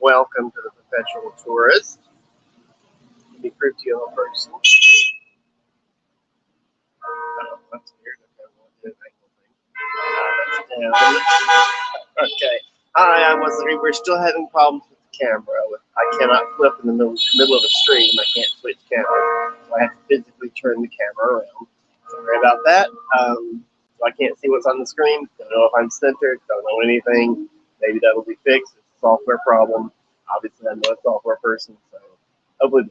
welcome to the Perpetual Tourist. Let me prove to you a person. Oh, that's weird. Okay. Hi, we're still having problems with the camera. I cannot flip in the middle of a stream. I can't switch cameras. So I have to physically turn the camera around. Sorry about that. So I can't see what's on the screen. Don't know if I'm centered. Don't know anything. Maybe that'll be fixed. It's a software problem. Obviously, I'm not a software person, so hopefully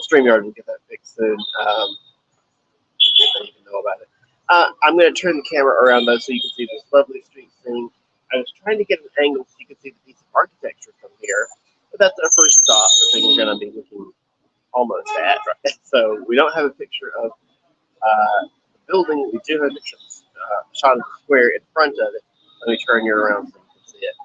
StreamYard will get that fixed soon. If I even know about it. I'm going to turn the camera around though, so you can see this lovely street scene. I was trying to get an angle so you can see the piece of architecture from here, but that's our first stop. The thing we're going to be looking almost at. Right? So we don't have a picture of the building. We do have a picture of a shot of the square in front of it. Let me turn you around so you can see it.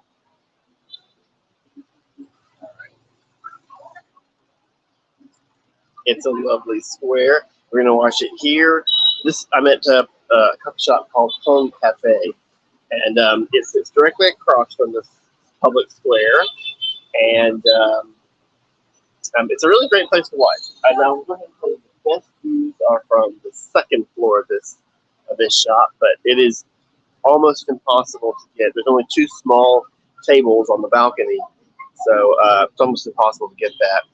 It's a lovely square. We're going to watch it here. I'm at a coffee shop called Home Cafe, and it's directly across from this public square, and it's a really great place to watch. And now the best views are from the second floor of this shop, but it is almost impossible to get. There's only two small tables on the balcony, so it's almost impossible to get that.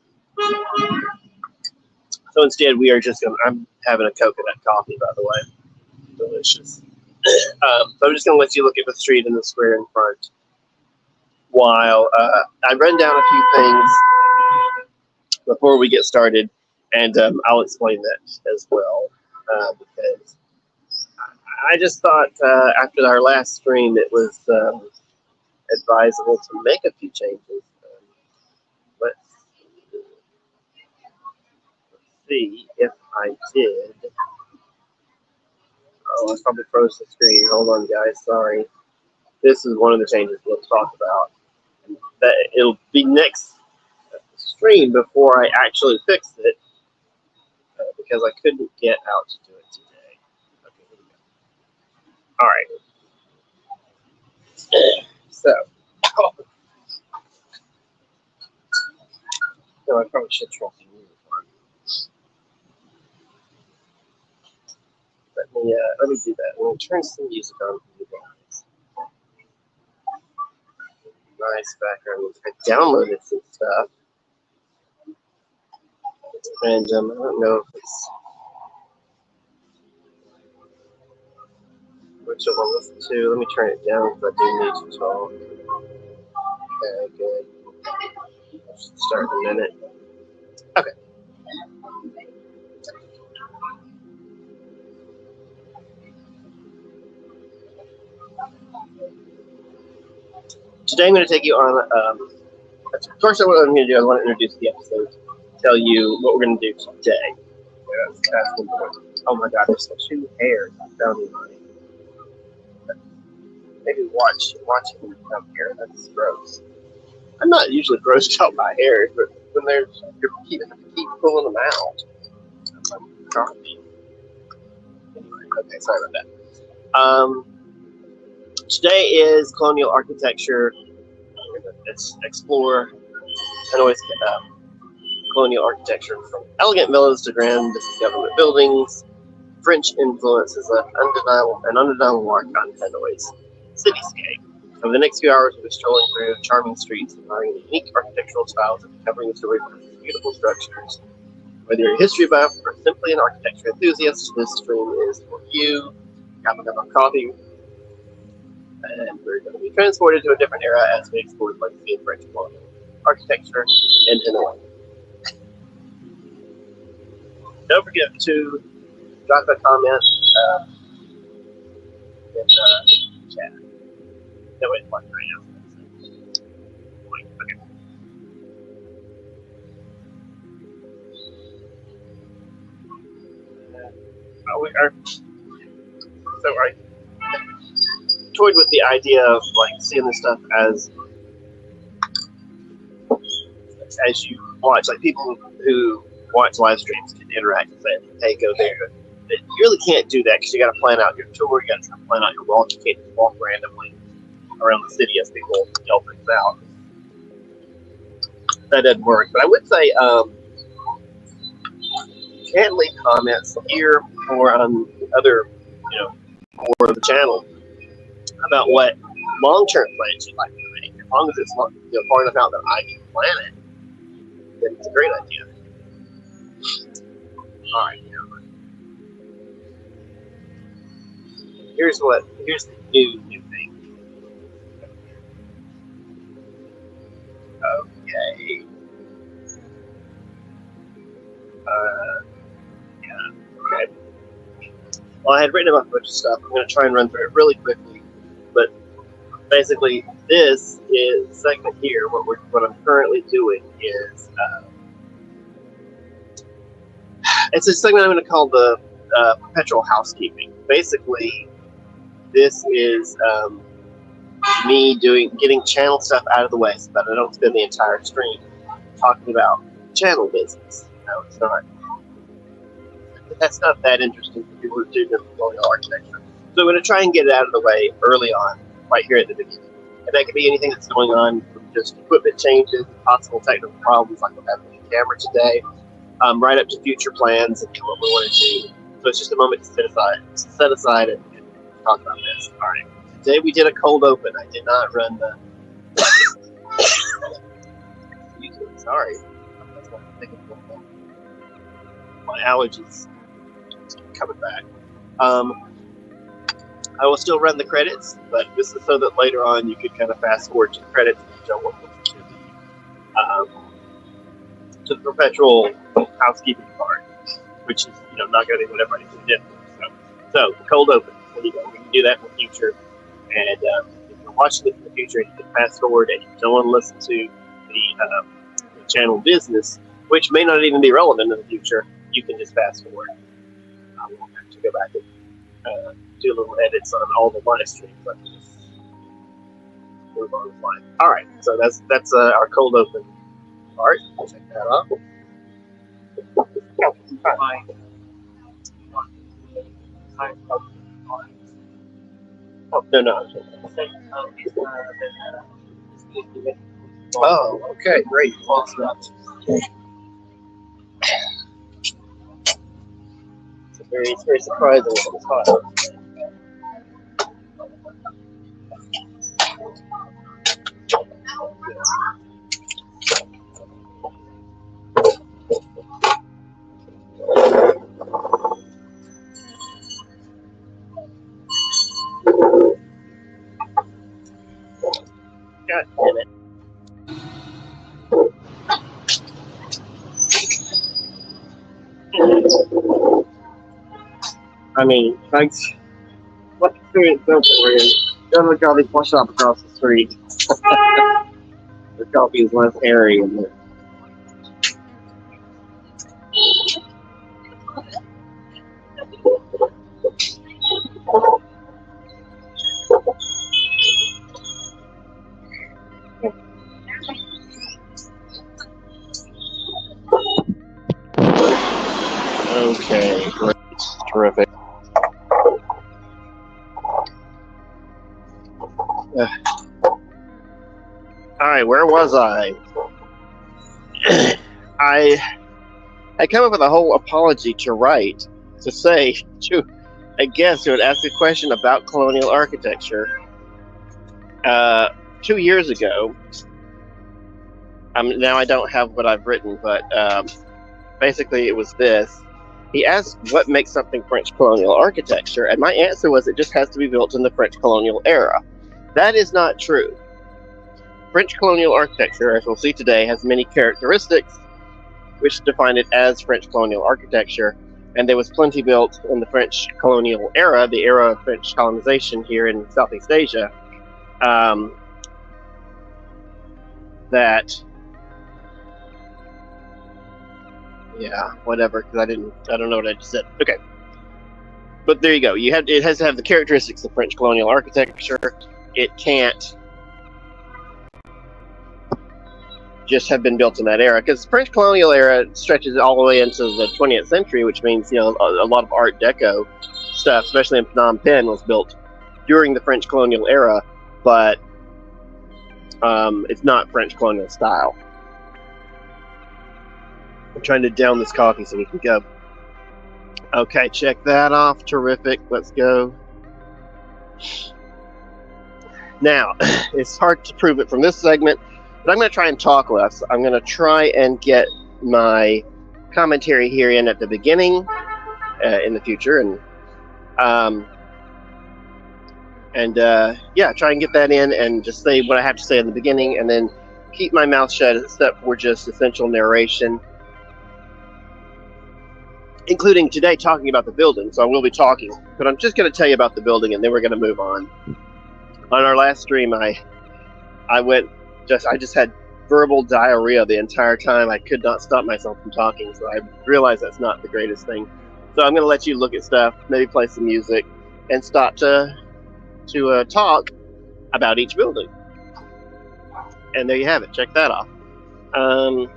So instead, we are just going to, I'm having a coconut coffee, by the way. Delicious. So I'm just going to let you look at the street and the square in front while I run down a few things before we get started, and I'll explain that as well, because I just thought after our last stream it was advisable to make a few changes. Let's see if I did. Oh, I probably froze the screen. Hold on, guys. Sorry. This is one of the changes we'll talk about. That it'll be next stream before I actually fix it, because I couldn't get out to do it today. Okay, here we go. All right. So, no, I probably should try some music on. Let me do that. I'm going to turn some music on for you guys. Nice background music. I downloaded some stuff, and I don't know if it's which I want to listen to. Let me turn it down because I do need to talk. Okay, good. I should start in a minute. Okay. Today I'm going to take you on. First, what I'm going to do, I want to introduce the episode, tell you what we're going to do today. Yeah, that's important. Oh my God, there's some two hairs down in mine. Maybe watch him come here. That's gross. I'm not usually grossed out by hairs, but when you keep pulling them out. Anyway, okay, sorry about that. Today is Colonial architecture. Let's explore Hanoi's colonial architecture, from elegant villas to grand government buildings. French influence is an undeniable mark on Hanoi's cityscape. Over the next few hours, we'll be strolling through charming streets, admiring unique architectural styles and covering the story of these beautiful structures. Whether you're a history buff or simply an architecture enthusiast, this stream is for you. Got a cup of coffee, and we're going to be transported to a different era as we explore the legacy of French colonial architecture in Hanoi. Don't forget to drop a comment in chat. No, wait, right now. Okay. I toyed with the idea of like seeing this stuff as you watch, like people who watch live streams can interact and say, "Hey, go there." You really can't do that because you got to plan out your tour. You got to plan out your walk. You can't just walk randomly around the city as people yell things out. that doesn't work. But I would say you can leave comments here or on other, for the channel about what long-term plans you'd like to make. As long as it's not, far enough out that I can plan it, then it's a great idea. All right. Here's the new thing. Okay. Yeah. Okay. Well, I had written about a bunch of stuff. I'm going to try and run through it really quickly. But basically, this is the segment here. What I'm currently doing is it's a segment I'm going to call the perpetual housekeeping. Basically, this is me getting channel stuff out of the way so that I don't spend the entire stream talking about channel business. It's not. That's not that interesting for people who do colonial architecture. So I'm going to try and get it out of the way early on, right here at the beginning. And that could be anything that's going on, from just equipment changes, possible technical problems like what happened with the camera today, right up to future plans and what we want to do. So it's just a moment to set aside and talk about this. All right. Today we did a cold open. I did not run the. Sorry. That's what I'm thinking of. My allergies coming back. I will still run the credits, but this is so that later on you could kind of fast forward to the credits and you don't want to the perpetual housekeeping part, which is not going to be what everybody's doing. So the cold open. There you go. We can do that in the future, and if you're watching this in the future and you can fast forward and you don't want to listen to the channel business, which may not even be relevant in the future, you can just fast forward. I won't have to go back and do little edits on all the live streams. I can just move on the fly. All right, so that's our cold open part. Check that out. Oh, no. Oh, okay, great. Awesome. It's very surprising when it's hot. God damn it. I mean, thanks. What experience built it where you don't look all these wash up across the street. The coffee is less airy in there. Okay, great. Terrific. Alright, where was I? I come up with a whole apology to write to say to a guest who had asked a question about colonial architecture 2 years ago. Now I don't have what I've written, but basically it was this. He asked what makes something French colonial architecture, and my answer was it just has to be built in the French colonial era. That is not true. French colonial architecture, as we'll see today, has many characteristics which define it as French colonial architecture, and there was plenty built in the French colonial era, the era of French colonization here in Southeast Asia, yeah, whatever, because I don't know what I just said. Okay. But there you go. It has to have the characteristics of French colonial architecture. It can't just have been built in that era, because the French colonial era stretches all the way into the 20th century, which means, a lot of Art Deco stuff, especially in Phnom Penh, was built during the French colonial era, but it's not French colonial style. I'm trying to down this coffee so we can go. Okay, check that off. Terrific. Let's go. Now, it's hard to prove it from this segment, but I'm going to try and talk less. I'm going to try and get my commentary here in at the beginning in the future, and yeah, try and get that in and just say what I have to say in the beginning, and then keep my mouth shut except for just essential narration, including today talking about the building. So I will be talking, but I'm just going to tell you about the building, and then we're going to move on. On our last stream, I just had verbal diarrhea the entire time. I could not stop myself from talking, so I realized that's not the greatest thing. So I'm going to let you look at stuff, maybe play some music, and start to talk about each building. And there you have it. Check that off. I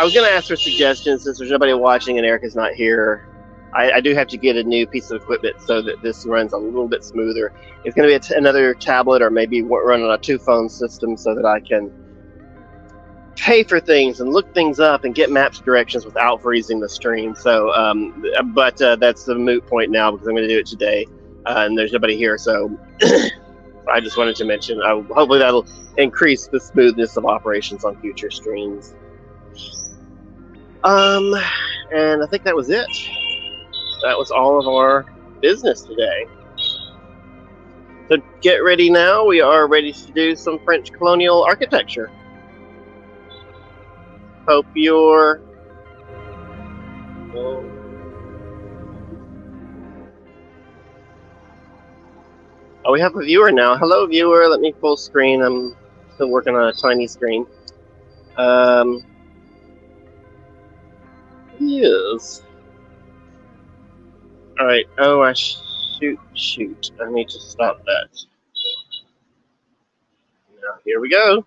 was going to ask for suggestions since there's nobody watching and Erica's not here. I do have to get a new piece of equipment so that this runs a little bit smoother. It's going to be another tablet, or maybe run on a 2-phone system so that I can pay for things and look things up and get maps directions without freezing the stream. So, but that's a moot point now because I'm going to do it today, and there's nobody here. So I just wanted to mention, hopefully that'll increase the smoothness of operations on future streams. And I think that was it. That was all of our business today. So get ready now. We are ready to do some French colonial architecture. Hope you're... Oh, we have a viewer now. Hello, viewer. Let me full screen. I'm still working on a tiny screen. Yes. All right. Oh, shoot. I need to stop that. Now, here we go.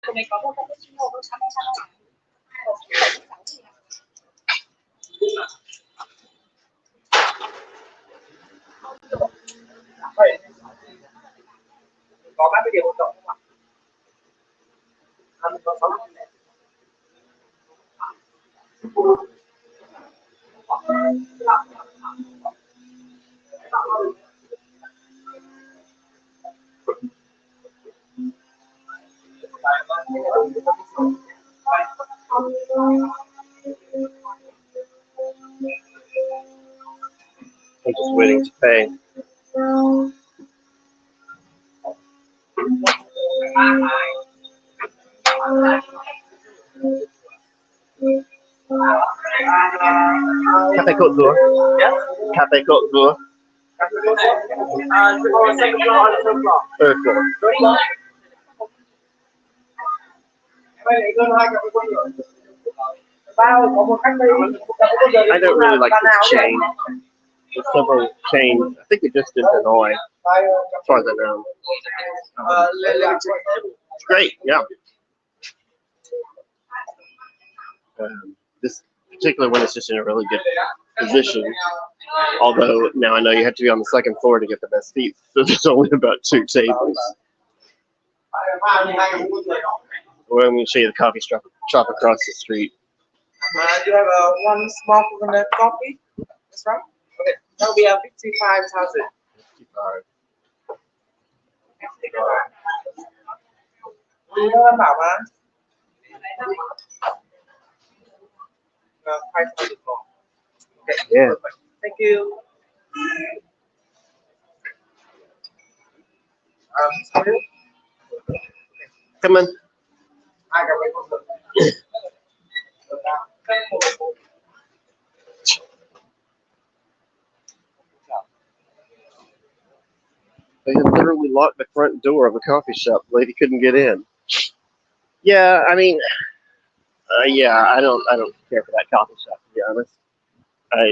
I'm just waiting to pay. Café Côte d'Or. Yeah. Café Côte d'Or. Third floor. I don't really like this chain. The several chains. I think it just did Hanoi, as far as I know. It's great, yeah. This particular one is just in a really good position. Although now I know you have to be on the second floor to get the best seats, so there's only about 2 tables. Well, I'm going to show you the coffee shop across the street. You have one small coconut coffee. That's right. Okay, that'll be 55,000. 55. Lý đó anh bảo mà. 5,000 more. Okay. Yeah. Perfect. Thank you. Sorry. Come on. I got wait for They had literally locked the front door of the coffee shop. The lady couldn't get in. Yeah, I mean, yeah, I don't care for that coffee shop, to be honest.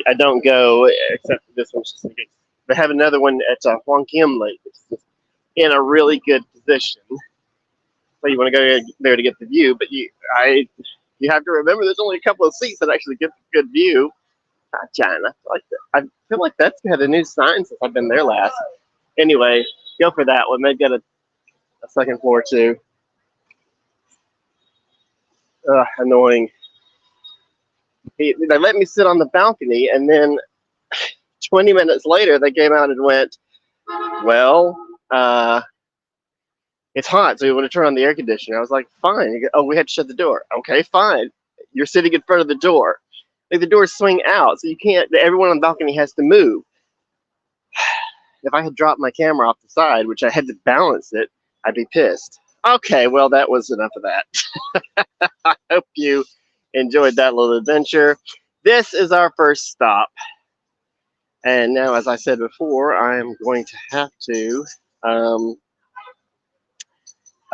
I don't go except for this one. They have another one at Huang Kim Lake. It's in a really good position. So you want to go there to get the view, but you have to remember there's only a couple of seats that actually get the good view. China, I feel like that's had a new sign since I've been there last. Anyway, go for that one. They've got a second floor too. Annoying. They let me sit on the balcony, and then 20 minutes later, they came out and went, well, it's hot, so we want to turn on the air conditioner. I was like, fine. Oh, we had to shut the door. Okay, fine. You're sitting in front of the door. Like, the doors swing out, so you can't, everyone on the balcony has to move. If I had dropped my camera off the side, which I had to balance it, I'd be pissed. Okay, well, that was enough of that. I hope you enjoyed that little adventure. This is our first stop. And now, as I said before, I am going to have to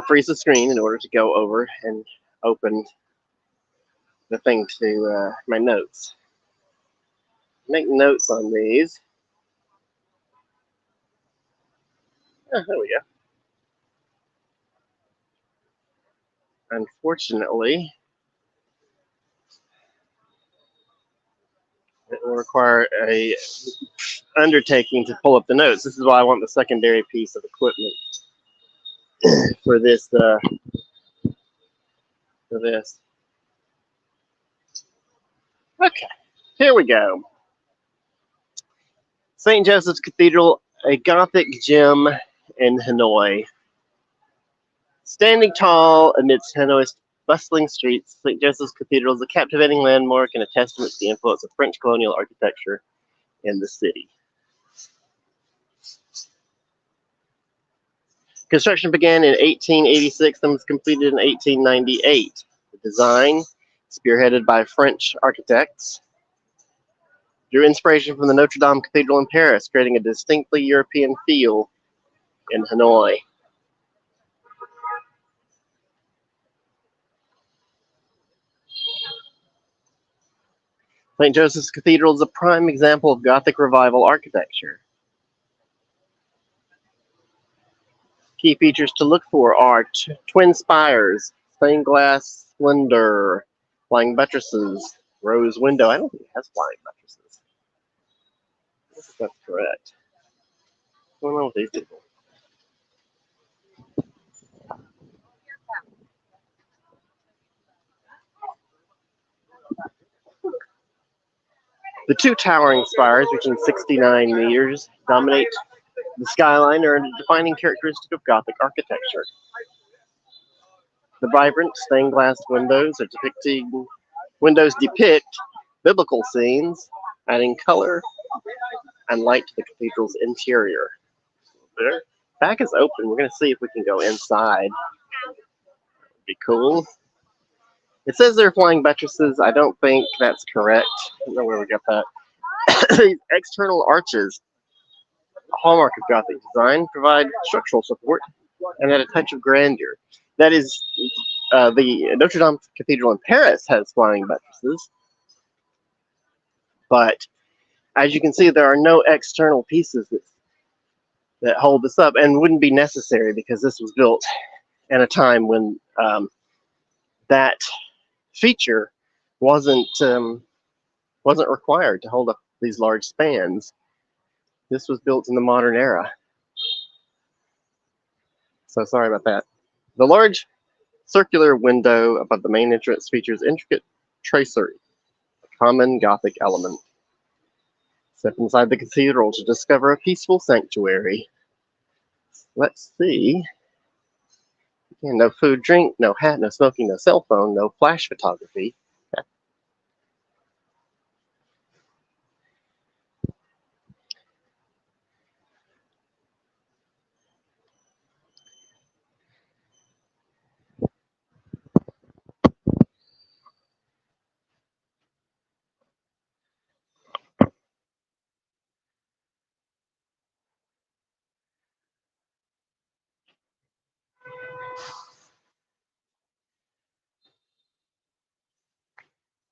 freeze the screen in order to go over and open the thing to my notes. Make notes on these. Oh, there we go. Unfortunately, it will require a undertaking to pull up the notes. This is why I want the secondary piece of equipment for this. Okay, here we go. St. Joseph's Cathedral, a Gothic gem in Hanoi. Standing tall amidst Hanoi's bustling streets, St. Joseph's Cathedral is a captivating landmark and a testament to the influence of French colonial architecture in the city. Construction began in 1886 and was completed in 1898. The design, spearheaded by French architects, drew inspiration from the Notre Dame Cathedral in Paris, creating a distinctly European feel in Hanoi. St. Joseph's Cathedral is a prime example of Gothic Revival architecture. Key features to look for are twin spires, stained glass splendor, flying buttresses, rose window. I don't think it has flying buttresses. I don't think that's correct. What's going on with these people? The two towering spires, reaching 69 meters, dominate the skyline, are a defining characteristic of Gothic architecture. The vibrant stained glass windows depict biblical scenes, adding color and light to the cathedral's interior. The back is open. We're going to see if we can go inside. That would be cool. It says they're flying buttresses. I don't think that's correct. I don't know where we got that. These external arches, a hallmark of Gothic design, provide structural support and add a touch of grandeur. That is, the Notre Dame Cathedral in Paris has flying buttresses, but as you can see, there are no external pieces that hold this up, and wouldn't be necessary because this was built in a time when that feature wasn't required to hold up these large spans. This was built in the modern era. So sorry about that. The large Circular window above the main entrance features intricate tracery, a common Gothic element. Step inside the cathedral to discover a peaceful sanctuary. Let's see. Again, no food, drink, no hat, no smoking, no cell phone, no flash photography.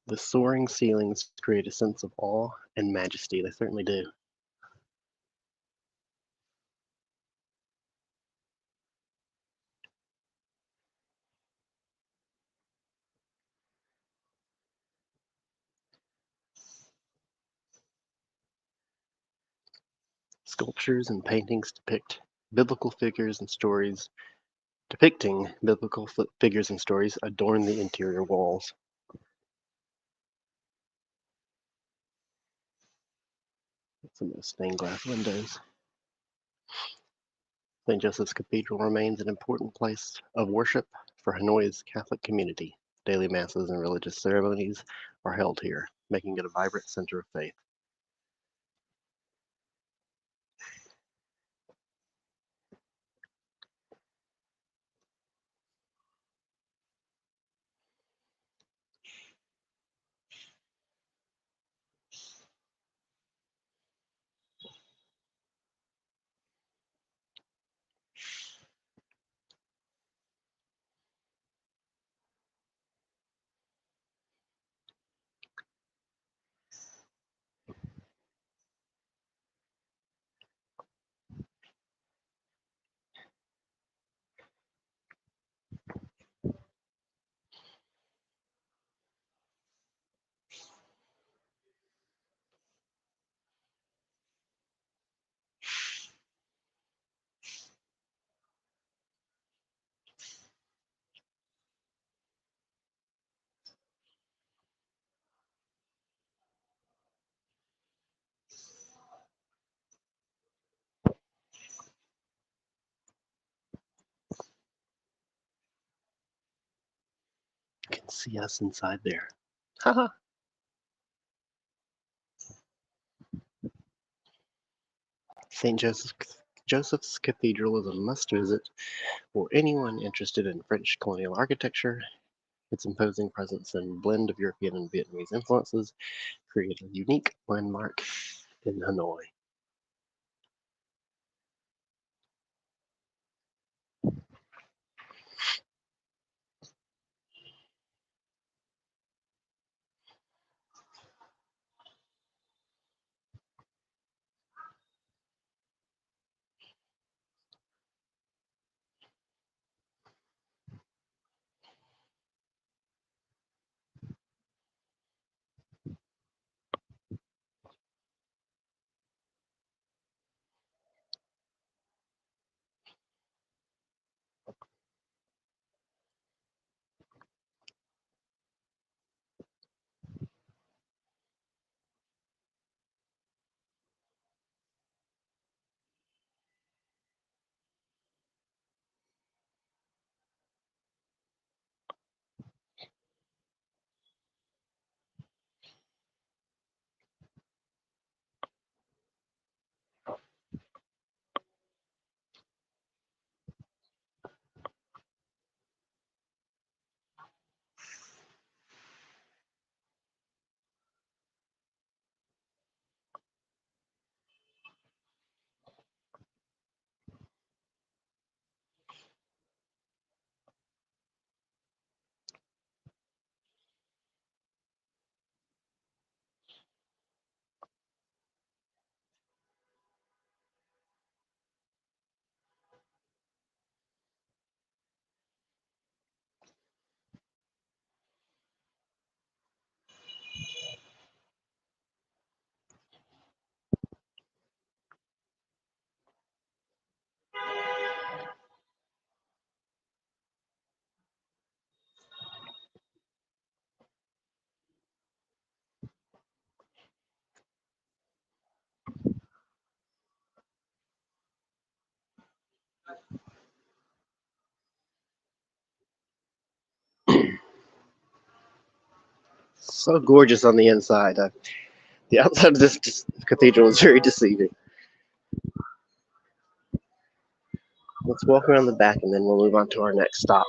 The soaring ceilings create a sense of awe and majesty. They certainly do. Sculptures and paintings biblical figures and stories, depicting biblical figures and stories adorn the interior walls. Some of the stained glass windows. St. Joseph's Cathedral remains an important place of worship for Hanoi's Catholic community. Daily masses and religious ceremonies are held here, making it a vibrant center of faith. You can see us inside there. Haha. St. Joseph's Cathedral is a must visit for anyone interested in French colonial architecture. Its imposing presence and blend of European and Vietnamese influences create a unique landmark in Hanoi. So gorgeous on the inside. The outside of this cathedral is very deceiving. Let's walk around the back and then we'll move on to our next stop.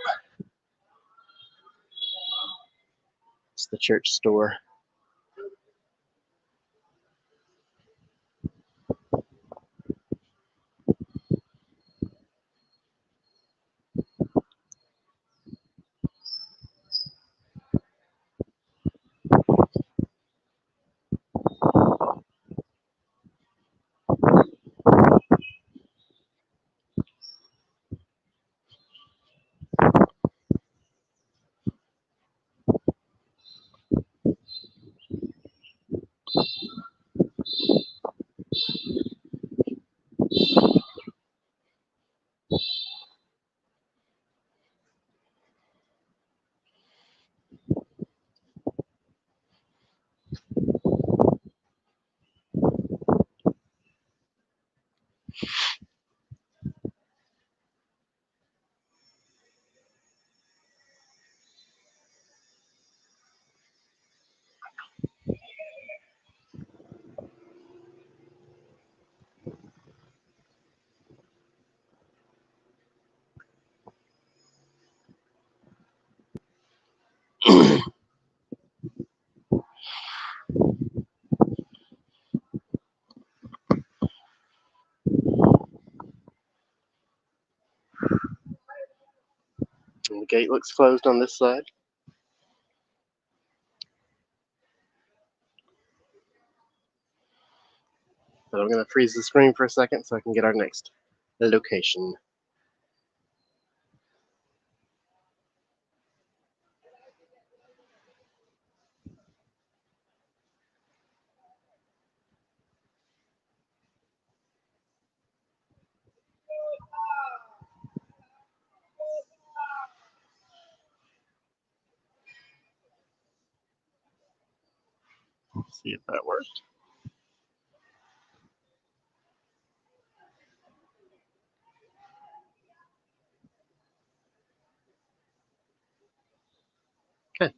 It's the church store. And the gate looks closed on this side. But I'm going to freeze the screen for a second so I can get our next location. Let's see if that worked. Okay.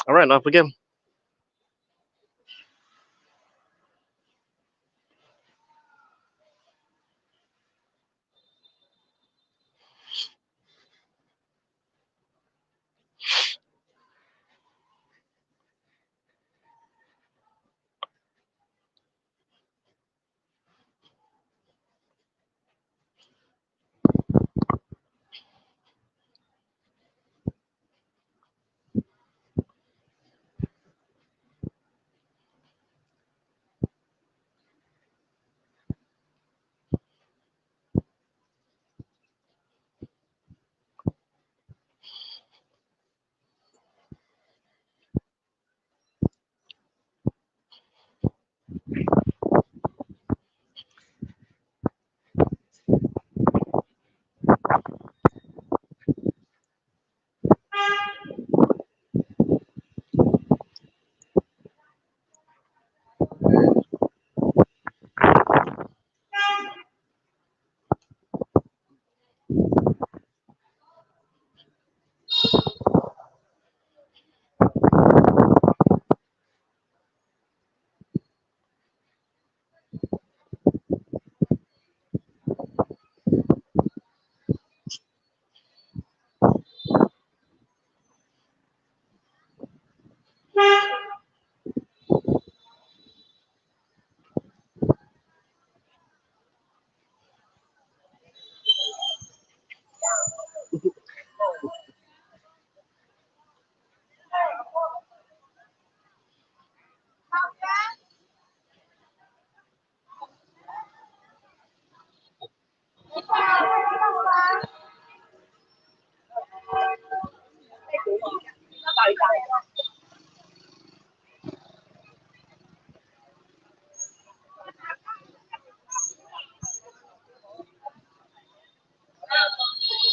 All right, off we go.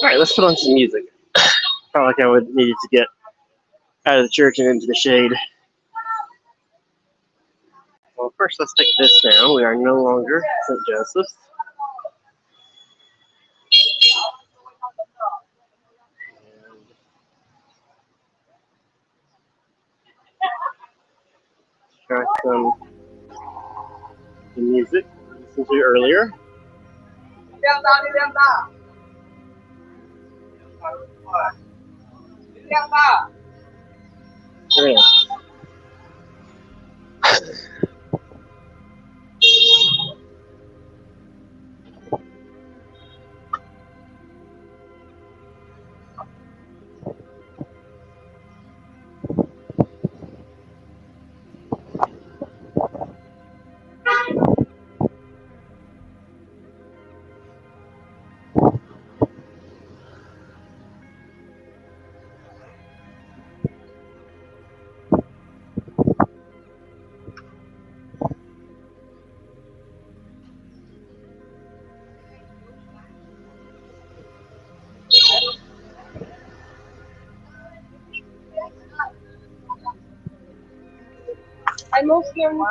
All right, let's put on some music. Felt like I would needed to get out of the church and into the shade. Well, first let's take this down. We are no longer St. Joseph's. Got some music I listened to earlier. Yeah. I'm Muslim.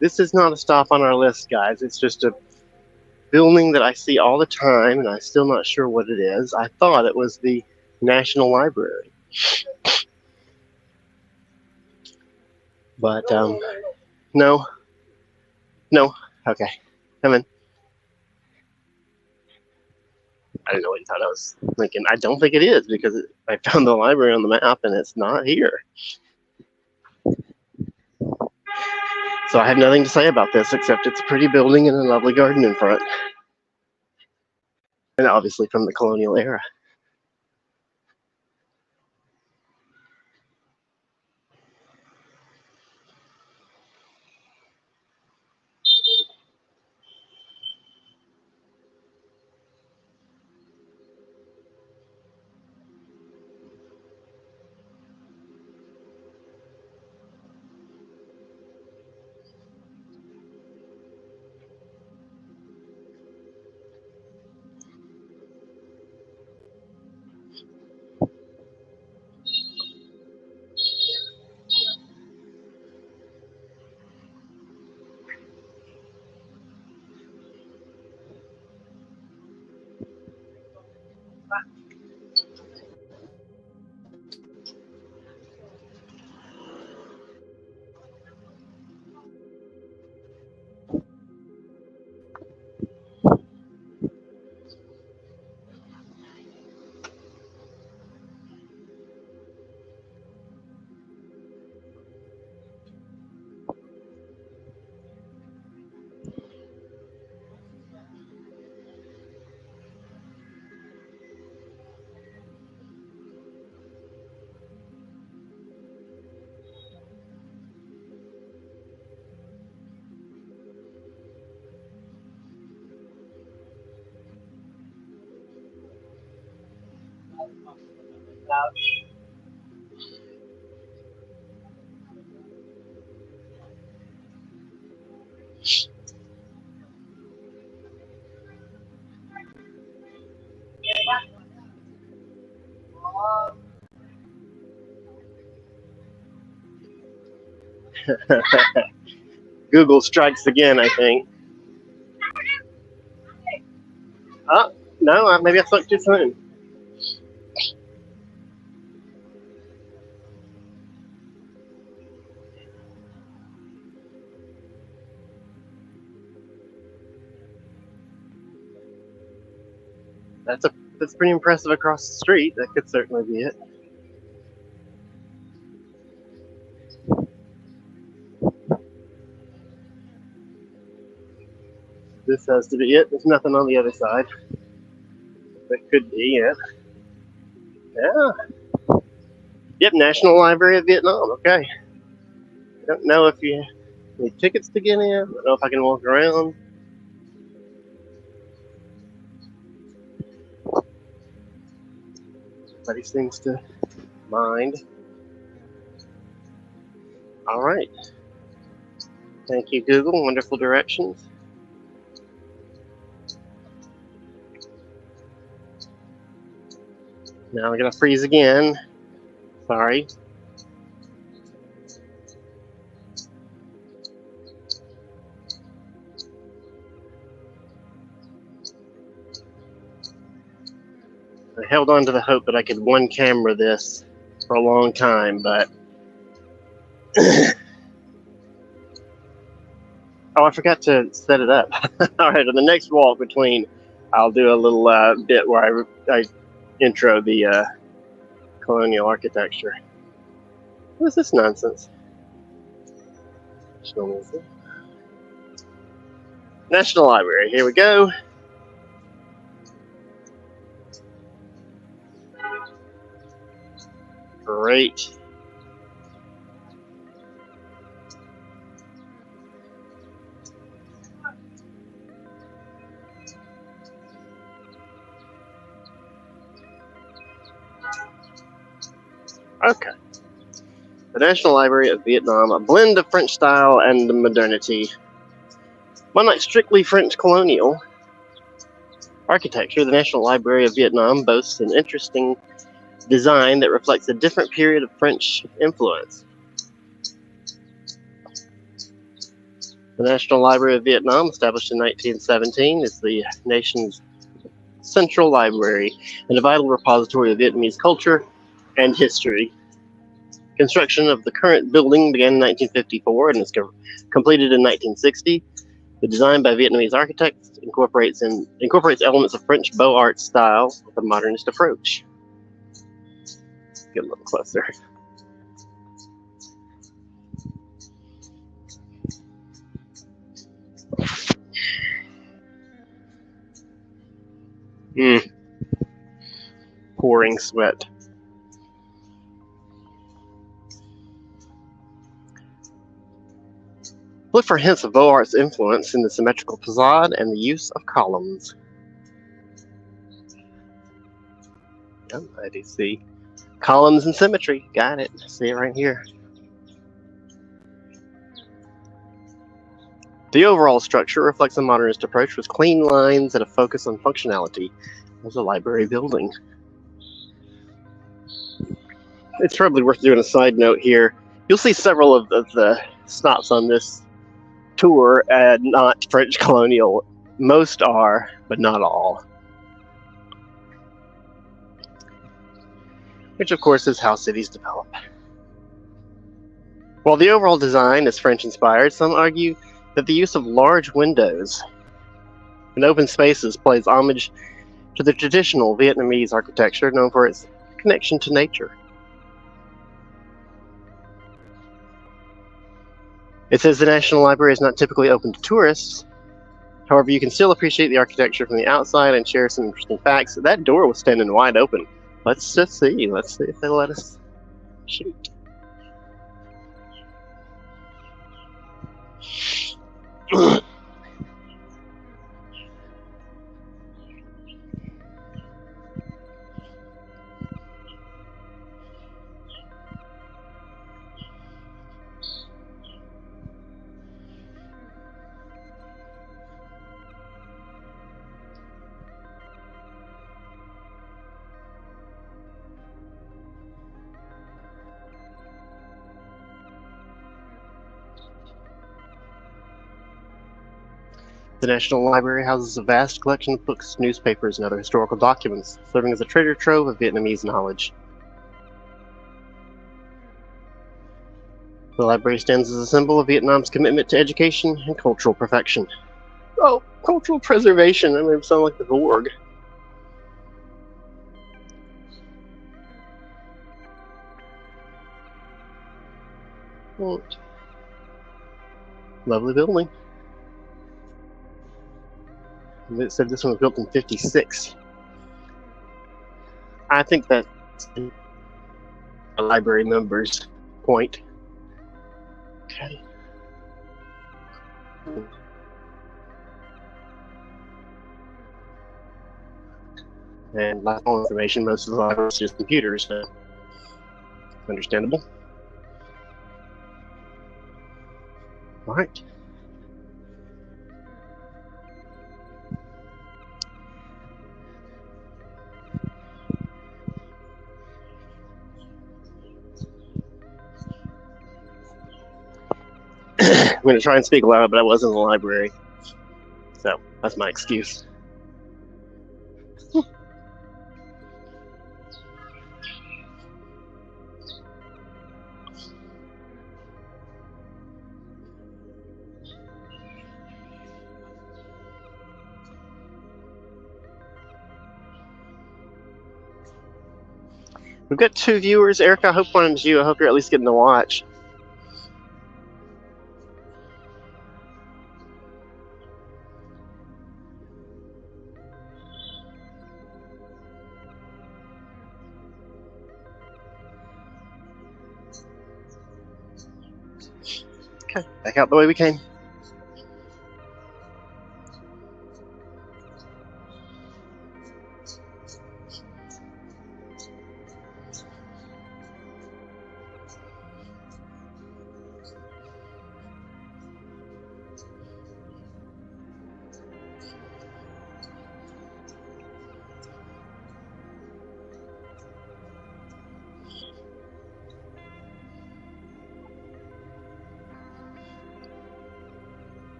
This is not a stop on our list, guys. It's just a building that I see all the time, and I'm still not sure what it is. I thought it was the National Library. But, no. No. Okay. Come in. I didn't know what you thought I was thinking. I don't think it is, because I found the library on the map, and it's not here. So I have nothing to say about this, except it's a pretty building and a lovely garden in front. And obviously from the colonial era. Google strikes again, I think. Oh, no, maybe I spoke too soon. That's pretty impressive across the street. That could certainly be it. This has to be it. There's nothing on the other side. That could be it. Yeah. Yep, National Library of Vietnam. Okay. I don't know if you need tickets to get in. I don't know if I can walk around. Nobody seems to mind. All right. Thank you, Google. Wonderful directions. Now we're going to freeze again. Sorry. I held on to the hope that I could one camera this for a long time, but oh, I forgot to set it up. All right, on the next walk between, I'll do a little bit where I intro the colonial architecture. What is this nonsense? National Library, here we go. Great. Okay. The National Library of Vietnam, a blend of French style and modernity. Unlike strictly French colonial architecture, the National Library of Vietnam boasts an interesting design that reflects a different period of French influence. The National Library of Vietnam, established in 1917, is the nation's central library and a vital repository of Vietnamese culture and history. Construction of the current building began in 1954 and is completed in 1960. The design by Vietnamese architects incorporates elements of French Beaux Arts style with a modernist approach. Let's get a little closer. Pouring sweat. Look for hints of Beaux Arts influence in the symmetrical facade and the use of columns. Yep, I do see columns and symmetry. Got it. See it right here. The overall structure reflects a modernist approach with clean lines and a focus on functionality as a library building. It's probably worth doing a side note here. You'll see several of the stops on this tour not French colonial. Most are, but not all. Which, of course, is how cities develop. While the overall design is French-inspired, some argue that the use of large windows and open spaces plays homage to the traditional Vietnamese architecture known for its connection to nature. It says the National Library is not typically open to tourists. However, you can still appreciate the architecture from the outside and share some interesting facts. That door was standing wide open. Let's just see. Let's see if they'll let us shoot. The National Library houses a vast collection of books, newspapers, and other historical documents, serving as a treasure trove of Vietnamese knowledge. The library stands as a symbol of Vietnam's commitment to education and cultural perfection. Oh, cultural preservation. I mean, it sounds like the Borg. What? Lovely building. It said this one was built in '56. I think that's a library member's point. Okay. And like all information, most of the library is just computers. So understandable. All right. I'm going to try and speak loud, but I was in the library. So that's my excuse. We've got 2 viewers. Eric, I hope one of them's you. I hope you're at least getting to watch. Okay, back out the way we came.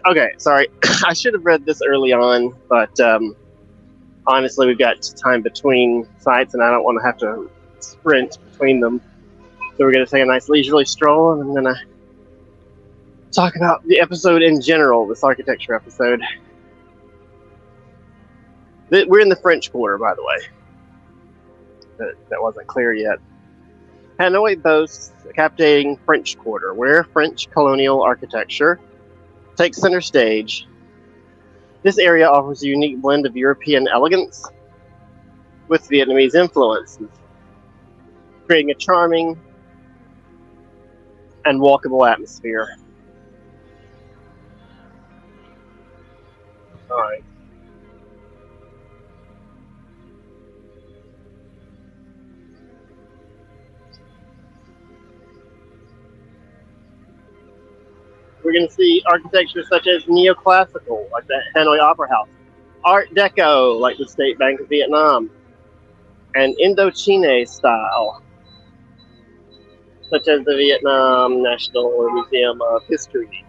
Okay, sorry. I should have read this early on, but honestly, we've got time between sites, and I don't want to have to sprint between them. So we're going to take a nice leisurely stroll, and I'm going to talk about the episode in general, this architecture episode. We're in the French Quarter, by the way. That wasn't clear yet. Hanoi boasts a captivating French Quarter, where French colonial architecture takes center stage. This area offers a unique blend of European elegance with Vietnamese influences, creating a charming and walkable atmosphere. All right. We're going to see architecture such as neoclassical, like the Hanoi Opera House, Art Deco, like the State Bank of Vietnam, and Indochine style, such as the Vietnam National Museum of History.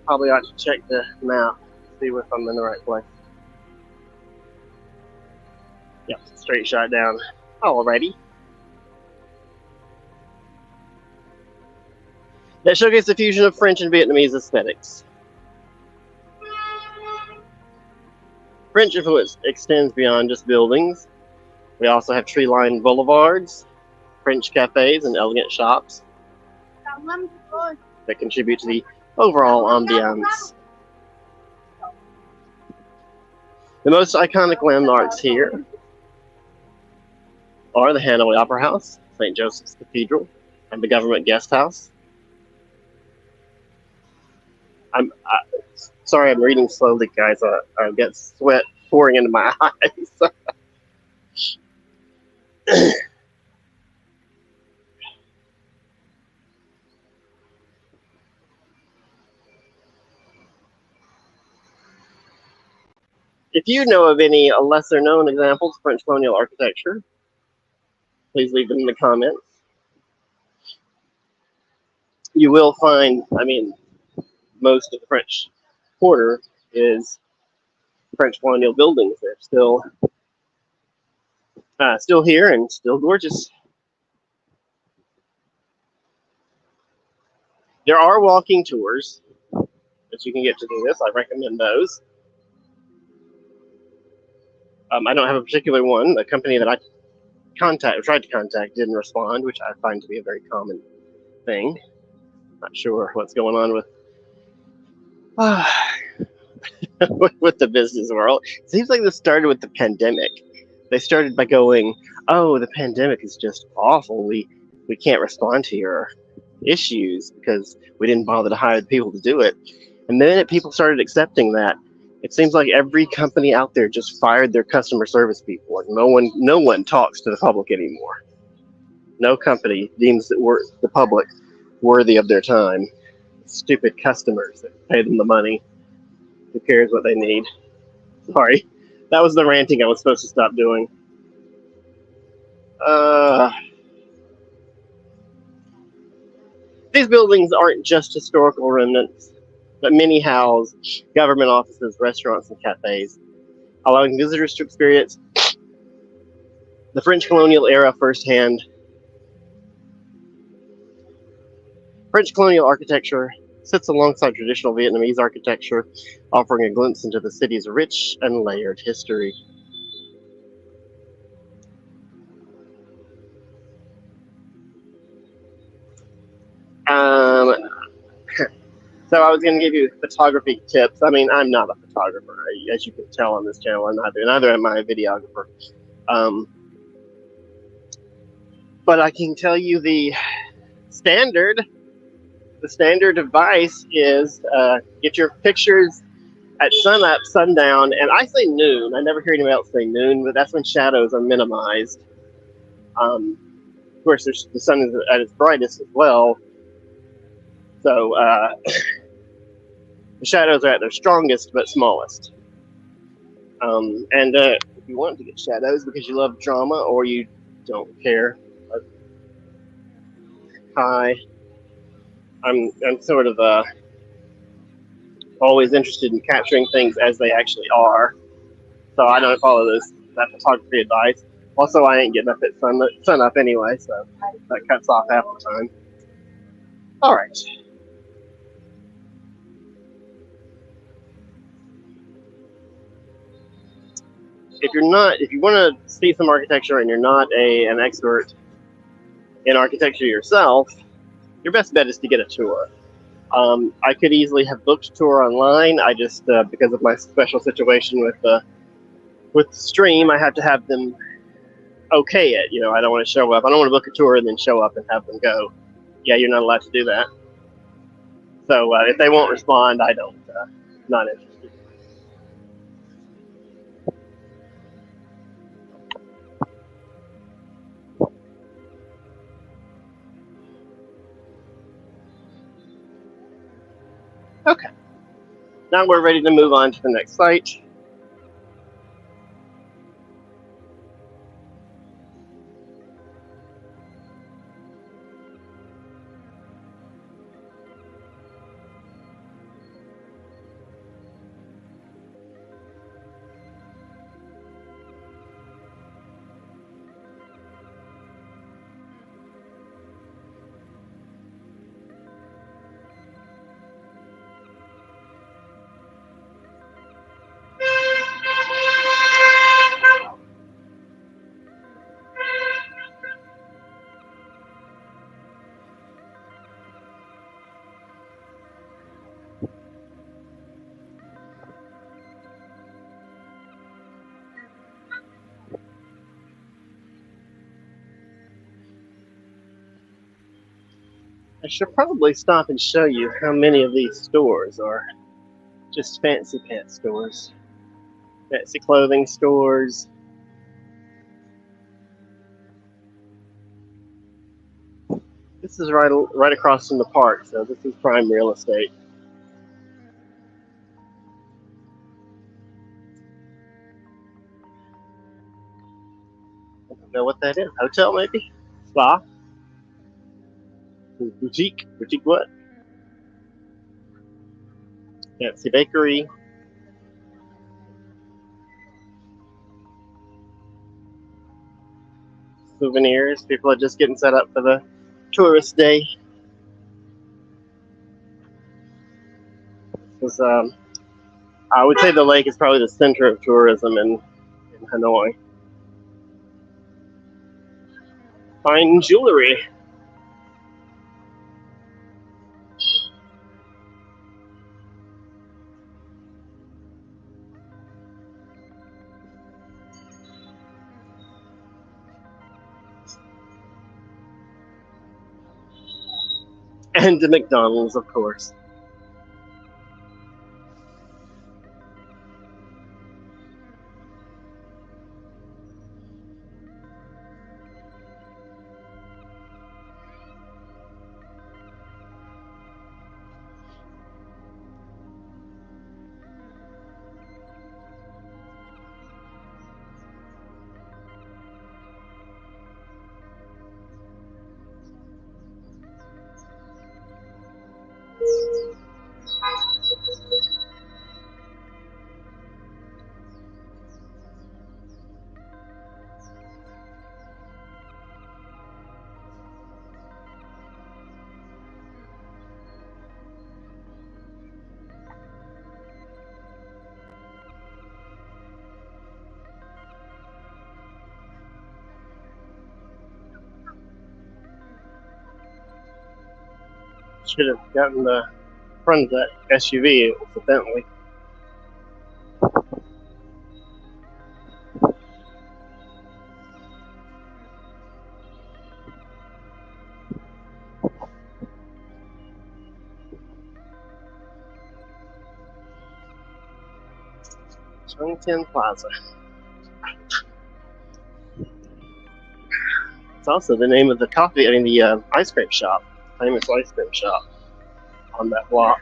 Probably ought to check the map, see if I'm in the right place. Yep, straight shot down. Alrighty. that showcase a fusion of French and Vietnamese aesthetics. French influence extends beyond just buildings. We also have tree-lined boulevards, French cafes, and elegant shops that contribute to the overall ambiance. The most iconic landmarks here are the Hanoi Opera House, St. Joseph's Cathedral, and the Government Guest House. Sorry, I'm reading slowly, guys. I get sweat pouring into my eyes. If you know of any lesser-known examples of French colonial architecture, please leave them in the comments. You will find, most of the French Quarter is French colonial buildings. They're still here and still gorgeous. There are walking tours that you can get to do this. I recommend those. I don't have a particular one. The company that I tried to contact didn't respond, which I find to be a very common thing. Not sure what's going on with with the business world. It seems like this started with the pandemic. They started by going, "Oh, the pandemic is just awful. We can't respond to your issues because we didn't bother to hire the people to do it." And then people started accepting that. It seems like every company out there just fired their customer service people. Like no one talks to the public anymore. No company deems the public worthy of their time. Stupid customers that pay them the money. Who cares what they need? Sorry, that was the ranting I was supposed to stop doing. These buildings aren't just historical remnants, but many house government offices, restaurants, and cafes, allowing visitors to experience the French colonial era firsthand. French colonial architecture sits alongside traditional Vietnamese architecture, offering a glimpse into the city's rich and layered history. So I was going to give you photography tips. I'm not a photographer, as you can tell on this channel. Neither am I a videographer. But I can tell you the standard advice is get your pictures at sunup, sundown, and I say noon. I never hear anyone else say noon, but that's when shadows are minimized. Of course, the sun is at its brightest as well, so the shadows are at their strongest but smallest. And if you want to get shadows because you love drama or you don't care, hi. I'm sort of always interested in capturing things as they actually are, so I don't follow that photography advice. Also, I ain't getting up at sun up anyway, so that cuts off half the time. All right. If you want to see some architecture and you're not an expert in architecture yourself, your best bet is to get a tour. I could easily have booked a tour online. I just, because of my special situation with the stream, I have to have them okay it. I don't want to show up. I don't want to book a tour and then show up and have them go, yeah, you're not allowed to do that. So if they won't respond, I don't, not interested. Okay. Now we're ready to move on to the next site. I should probably stop and show you how many of these stores are just fancy pants stores, fancy clothing stores. This is right across from the park, so this is prime real estate. I don't know what that is. Hotel, maybe? Spa? Boutique? Boutique what? Fancy bakery. Souvenirs. People are just getting set up for the tourist day. This is, I would say the lake is probably the center of tourism in Hanoi. Fine jewelry. And the McDonald's, of course. Should have gotten the front of that SUV, incidentally. Chongtian Plaza. It's also the name of the the ice cream shop, famous ice cream shop on that block.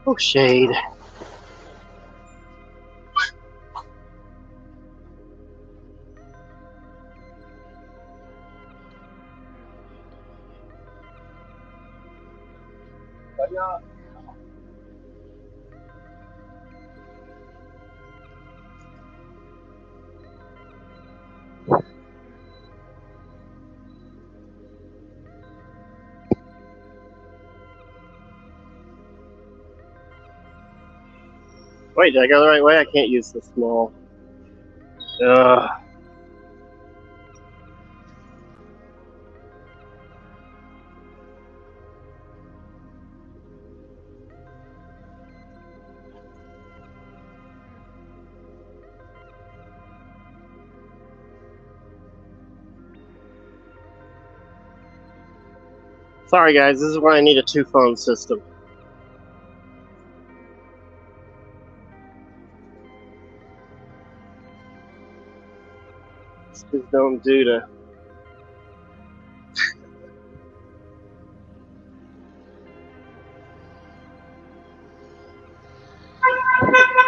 Oh, shade. Wait, did I go the right way? I can't use the small. Ugh. Sorry guys, this is why I need a two-phone system. Just don't do to.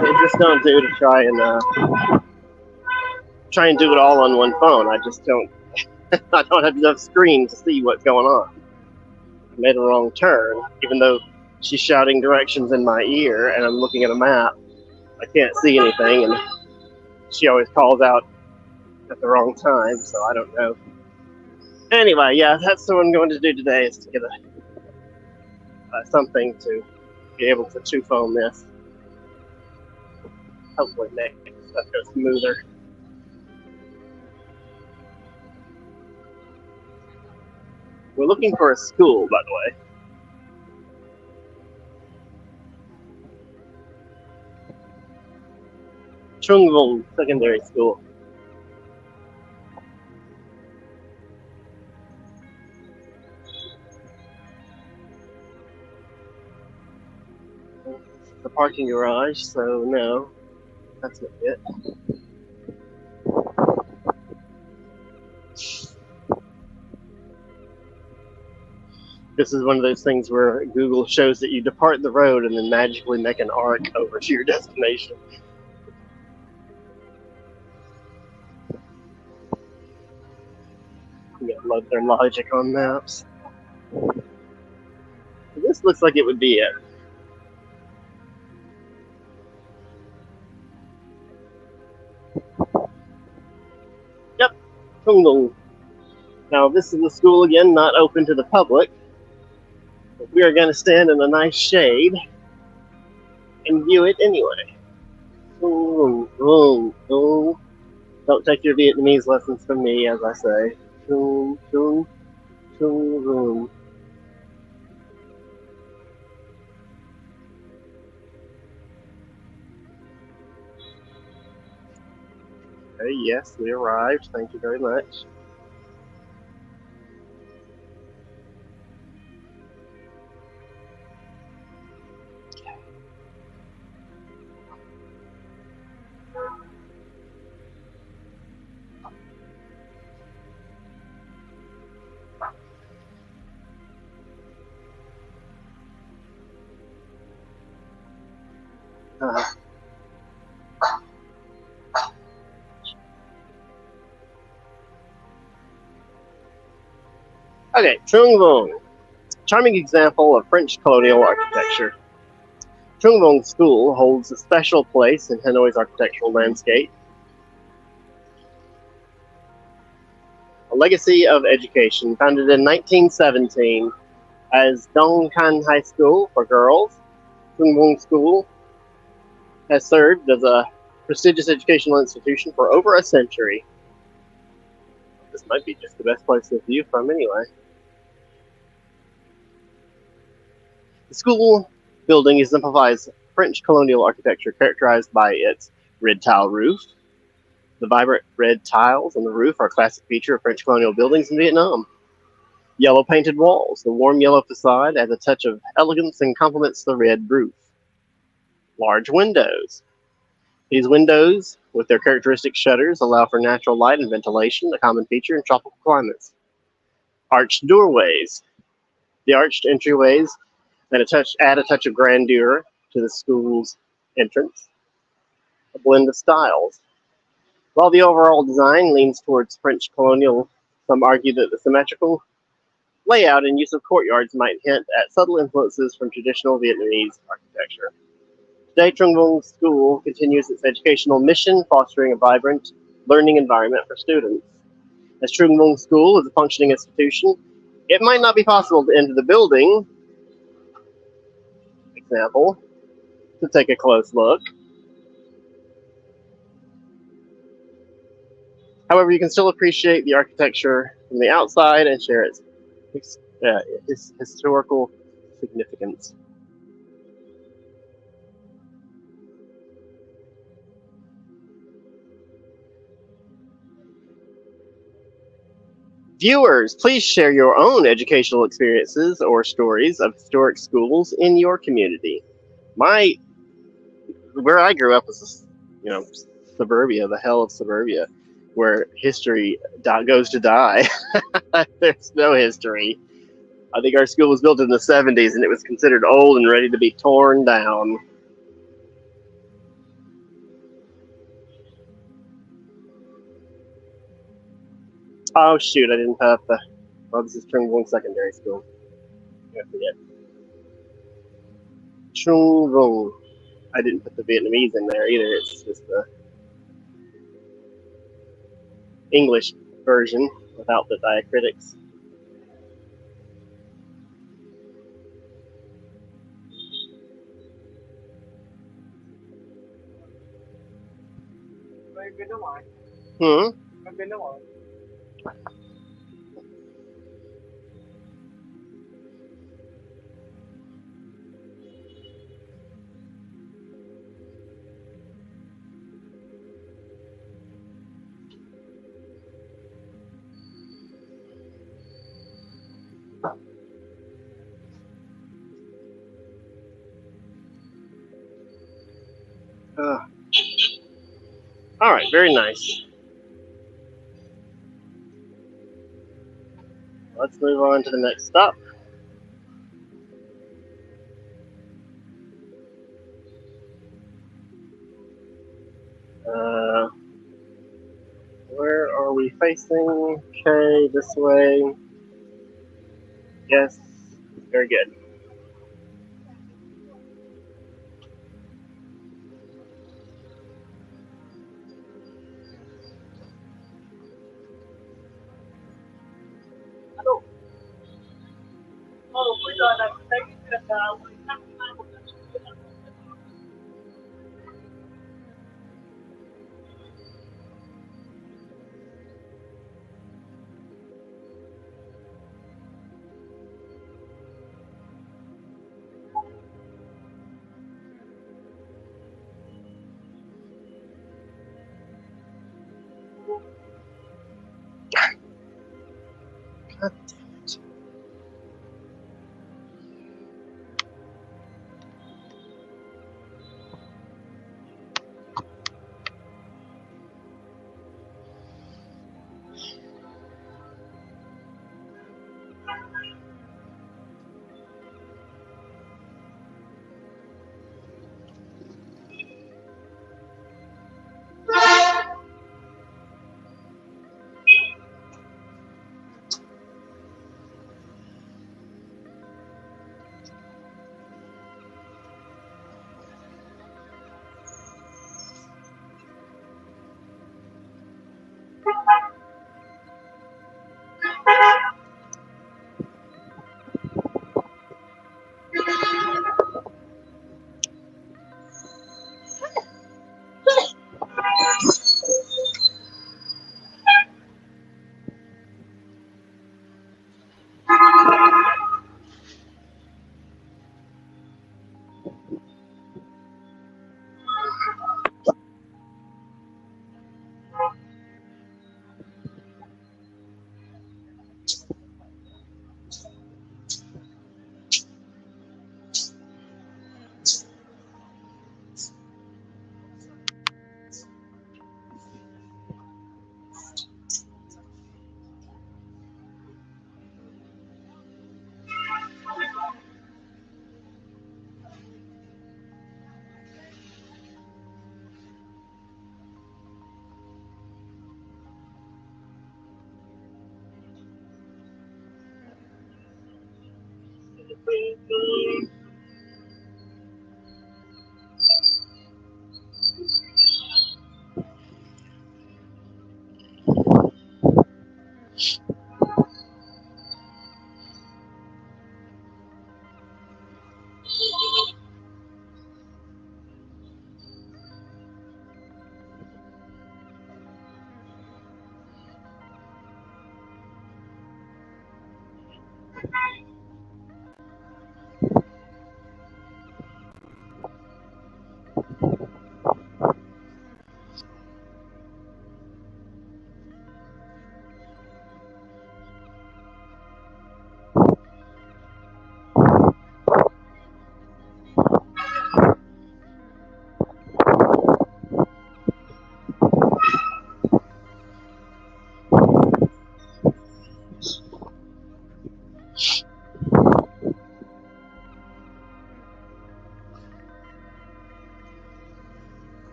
They just don't do to try and do it all on one phone. I just don't. I don't have enough screen to see what's going on. I made a wrong turn, even though she's shouting directions in my ear and I'm looking at a map. I can't see anything, and she always calls out at the wrong time, so I don't know. Anyway, yeah, that's what I'm going to do today, is to get something to be able to chew foam this. Hopefully make stuff go smoother. We're looking for a school, by the way. Chungvong Secondary School. The parking garage, so no, that's not it. This is one of those things where Google shows that you depart the road and then magically make an arc over to your destination. You gotta love their logic on maps. This looks like it would be it. Yep, Chungvong. Now this is the school again, not open to the public. But we are going to stand in a nice shade and view it anyway. Chungvong, Chungvong, Chungvong. Don't take your Vietnamese lessons from me, as I say. Chung, chung, chung, room. Okay, yes, we arrived. Thank you very much. Okay, Trung Vong. Charming example of French colonial architecture. Trung Vong School holds a special place in Hanoi's architectural landscape. A legacy of education, founded in 1917 as Dong Can High School for girls, Trung Vong School has served as a prestigious educational institution for over a century. This might be just the best place to view from anyway. The school building exemplifies French colonial architecture characterized by its red tile roof. The vibrant red tiles on the roof are a classic feature of French colonial buildings in Vietnam. Yellow painted walls. The warm yellow facade adds a touch of elegance and complements the red roof. Large windows. These windows, with their characteristic shutters, allow for natural light and ventilation, a common feature in tropical climates. Arched doorways. The arched entryways add a touch of grandeur to the school's entrance. A blend of styles. While the overall design leans towards French colonial, some argue that the symmetrical layout and use of courtyards might hint at subtle influences from traditional Vietnamese architecture. Today, Trung Vong School continues its educational mission, fostering a vibrant learning environment for students. As Trung Vong School is a functioning institution, it might not be possible to enter the building, example, to take a close look. However, you can still appreciate the architecture from the outside and share its historical significance. Viewers, please share your own educational experiences or stories of historic schools in your community. Where I grew up was, suburbia, the hell of suburbia, where history goes to die. There's no history. I think our school was built in the 70s and it was considered old and ready to be torn down. Oh shoot, I didn't have the... Oh, this is Trung Vong Secondary School. I forget. Chung Vong. I didn't put the Vietnamese in there either. It's just the English version without the diacritics. Bên nước ngoài. Bên nước ngoài. All right, very nice. Let's move on to the next stop. Where are we facing? Okay, this way. Yes, very good. Bây giờ là thấy cái chuyện là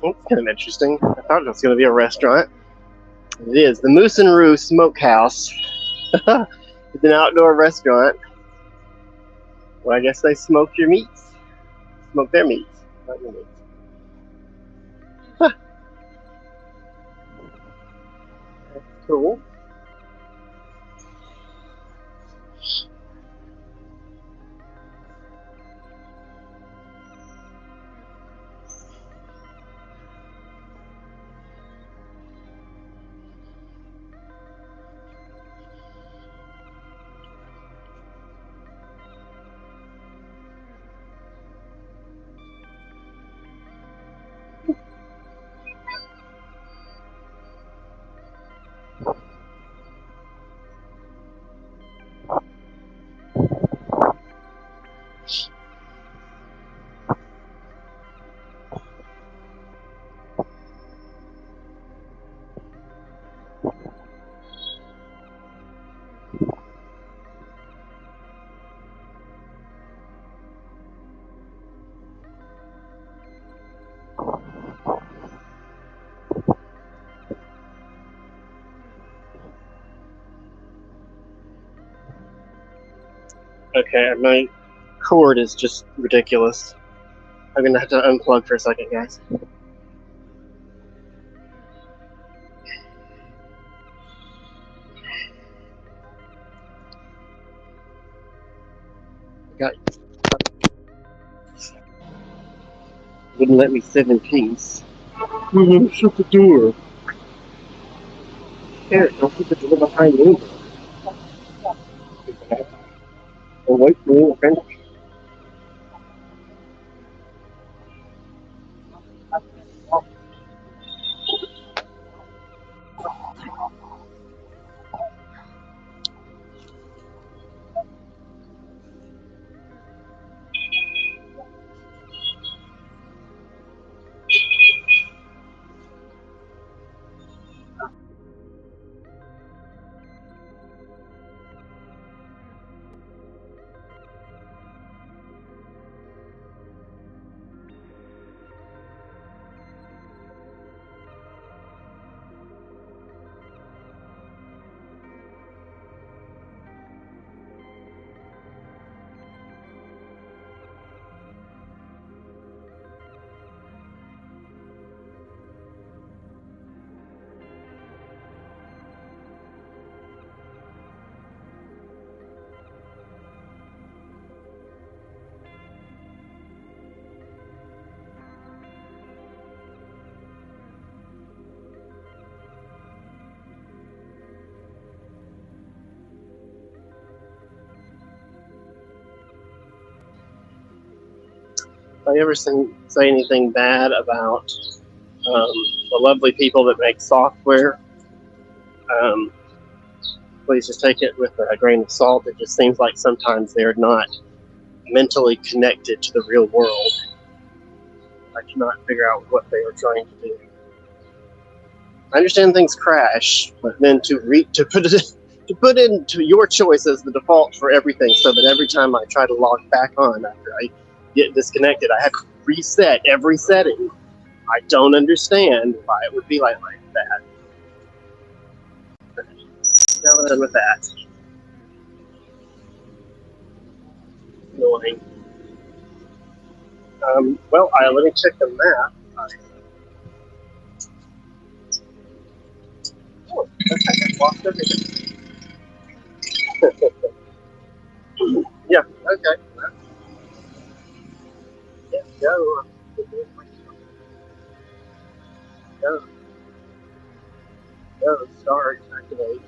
It's kind of interesting. I thought it was going to be a restaurant. It is the Moose and Roo Smokehouse. It's an outdoor restaurant. Well, I guess they smoke your meats. Smoke their meats, not your meats. Huh. That's cool. Okay, my cord is just ridiculous. I'm gonna have to unplug for a second, guys. Got wouldn't let me sit in peace. Shut the door. Here, don't put the door behind me. Or wait for me to finish. If I ever say anything bad about the lovely people that make software, um, please just take it with a grain of salt. It just seems like sometimes they're not mentally connected to the real world. I cannot figure out what they are trying to do. I understand things crash, but then to put into your choice as the default for everything, so that every time I try to log back on after I get disconnected, I have to reset every setting. I don't understand why it would be like that. Now we're done with that. Annoying. Well, let me check the map. Oh, looks like I lost everything. Yeah, okay. Yeah, go. Go. Go. Start. Activate.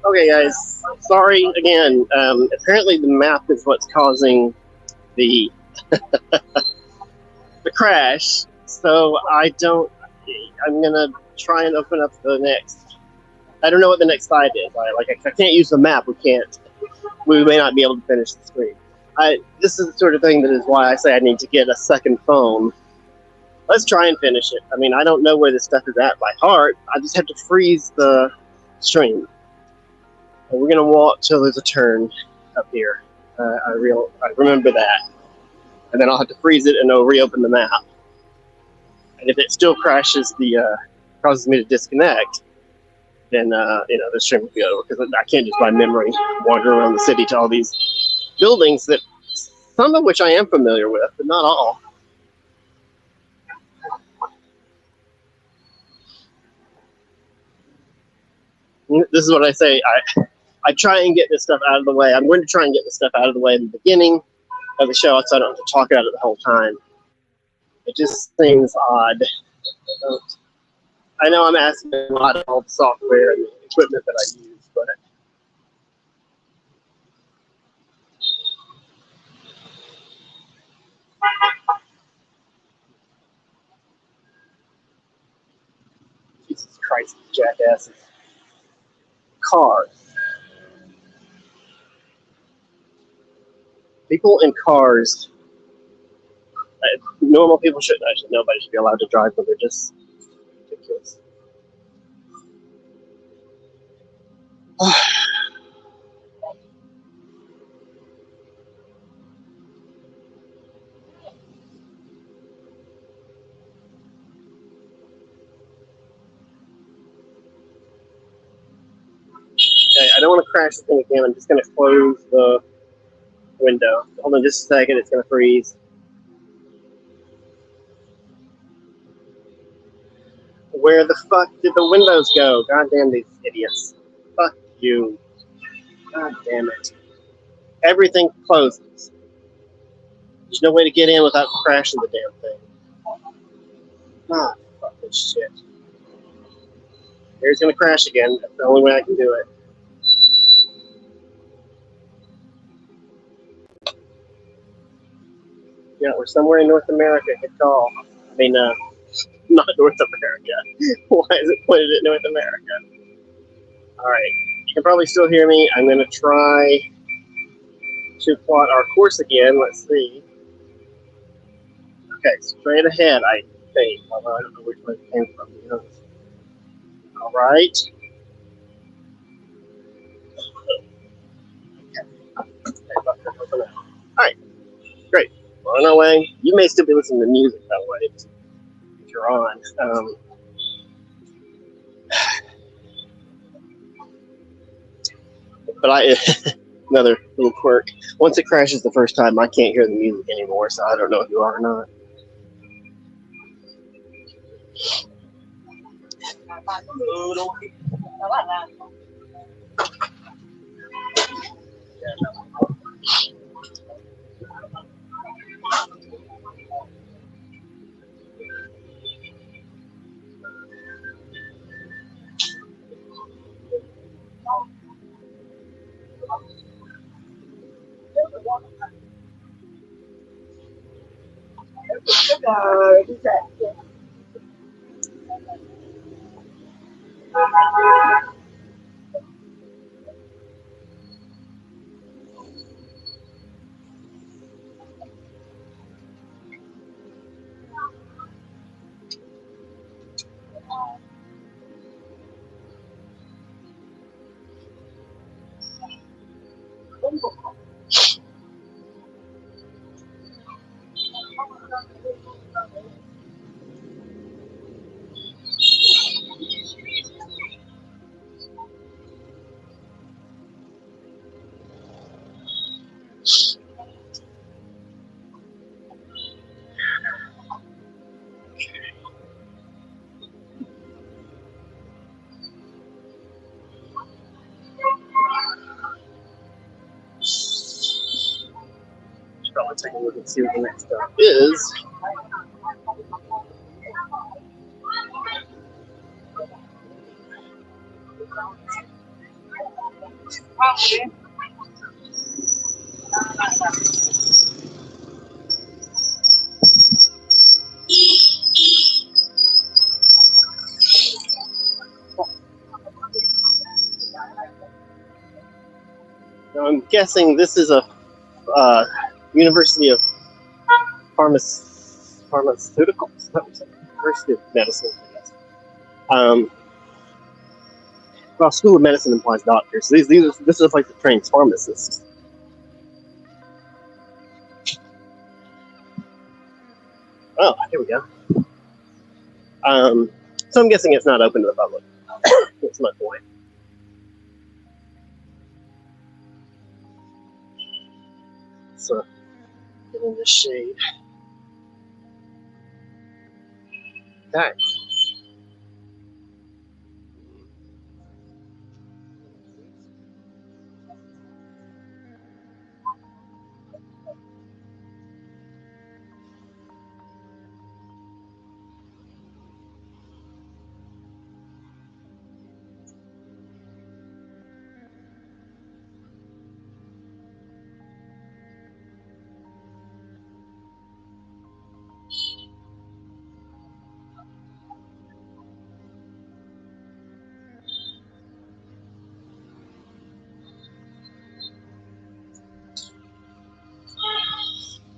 Okay, guys. Sorry again. Apparently, the map is what's causing the the crash. So I don't. I'm gonna try and open up the next. I don't know what the next side is. I can't use the map. We can't. We may not be able to finish the screen. This is the sort of thing that is why I say I need to get a second phone. Let's try and finish it. I mean, I don't know where this stuff is at by heart. I just have to freeze the stream. And we're gonna walk till there's a turn up here. I remember that, and then I'll have to freeze it and it'll reopen the map. And if it still crashes, causes me to disconnect, then the stream will be over because I can't just by memory wander around the city to all these buildings that some of which I am familiar with, but not all. This is what I say. I try and get this stuff out of the way. I'm going to try and get this stuff out of the way in the beginning of the show so I don't have to talk about it the whole time. It just seems odd. I know I'm asking a lot of all the software and the equipment that I use, but Jesus Christ, jackasses. Cars. People in cars. Normal people shouldn't. Actually, nobody should be allowed to drive, but they're just ridiculous. Okay, I don't want to crash this thing again. I'm just going to close the window. Hold on just a second. It's going to freeze. Where the fuck did the windows go? God damn these idiots. Fuck you. God damn it. Everything closes. There's no way to get in without crashing the damn thing. Ah, fuck this shit. Here's going to crash again. That's the only way I can do it. Yeah, we're somewhere in North America. Good call. I mean, not North America. Why is it pointed at North America? Alright. You can probably still hear me. I'm going to try to plot our course again. Let's see. Okay, straight ahead, I think. Although I don't know which way it came from, to be honest. Alright. Alright, great. We're on our way. You may still be listening to music, by the way, if you're on. But another little quirk. Once it crashes the first time, I can't hear the music anymore, so I don't know if you are or not. Probably take a look and see what the next stop is. Okay. Now I'm guessing this is a University of Pharmaceuticals. Is that what I'm saying? University of Medicine, I guess. Well, School of Medicine implies doctors. This is a place that trains pharmacists. Oh, here we go. So I'm guessing it's not open to the public. That's my point. So, get in the shade. Okay.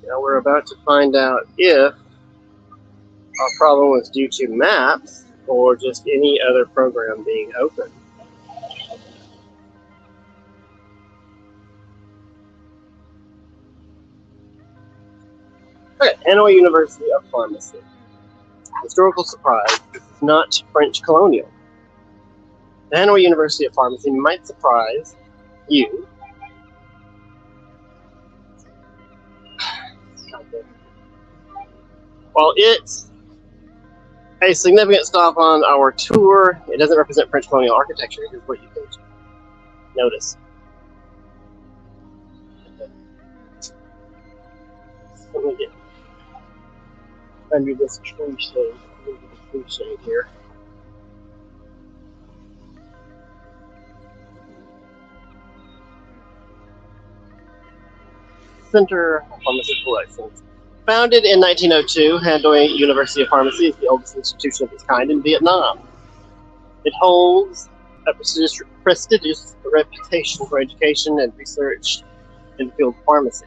Now we're about to find out if our problem was due to maps or just any other program being open. Okay, Hanoi University of Pharmacy. Historical surprise, this is not French Colonial. The Hanoi University of Pharmacy might surprise you. While it's a significant stop on our tour, it doesn't represent French colonial architecture. Here's what you can notice. Let me get under this tree shade. Under the tree shade here. Center of Pharmaceutical Excellence. Founded in 1902, Hanoi University of Pharmacy is the oldest institution of its kind in Vietnam. It holds a prestigious reputation for education and research in the field of pharmacy.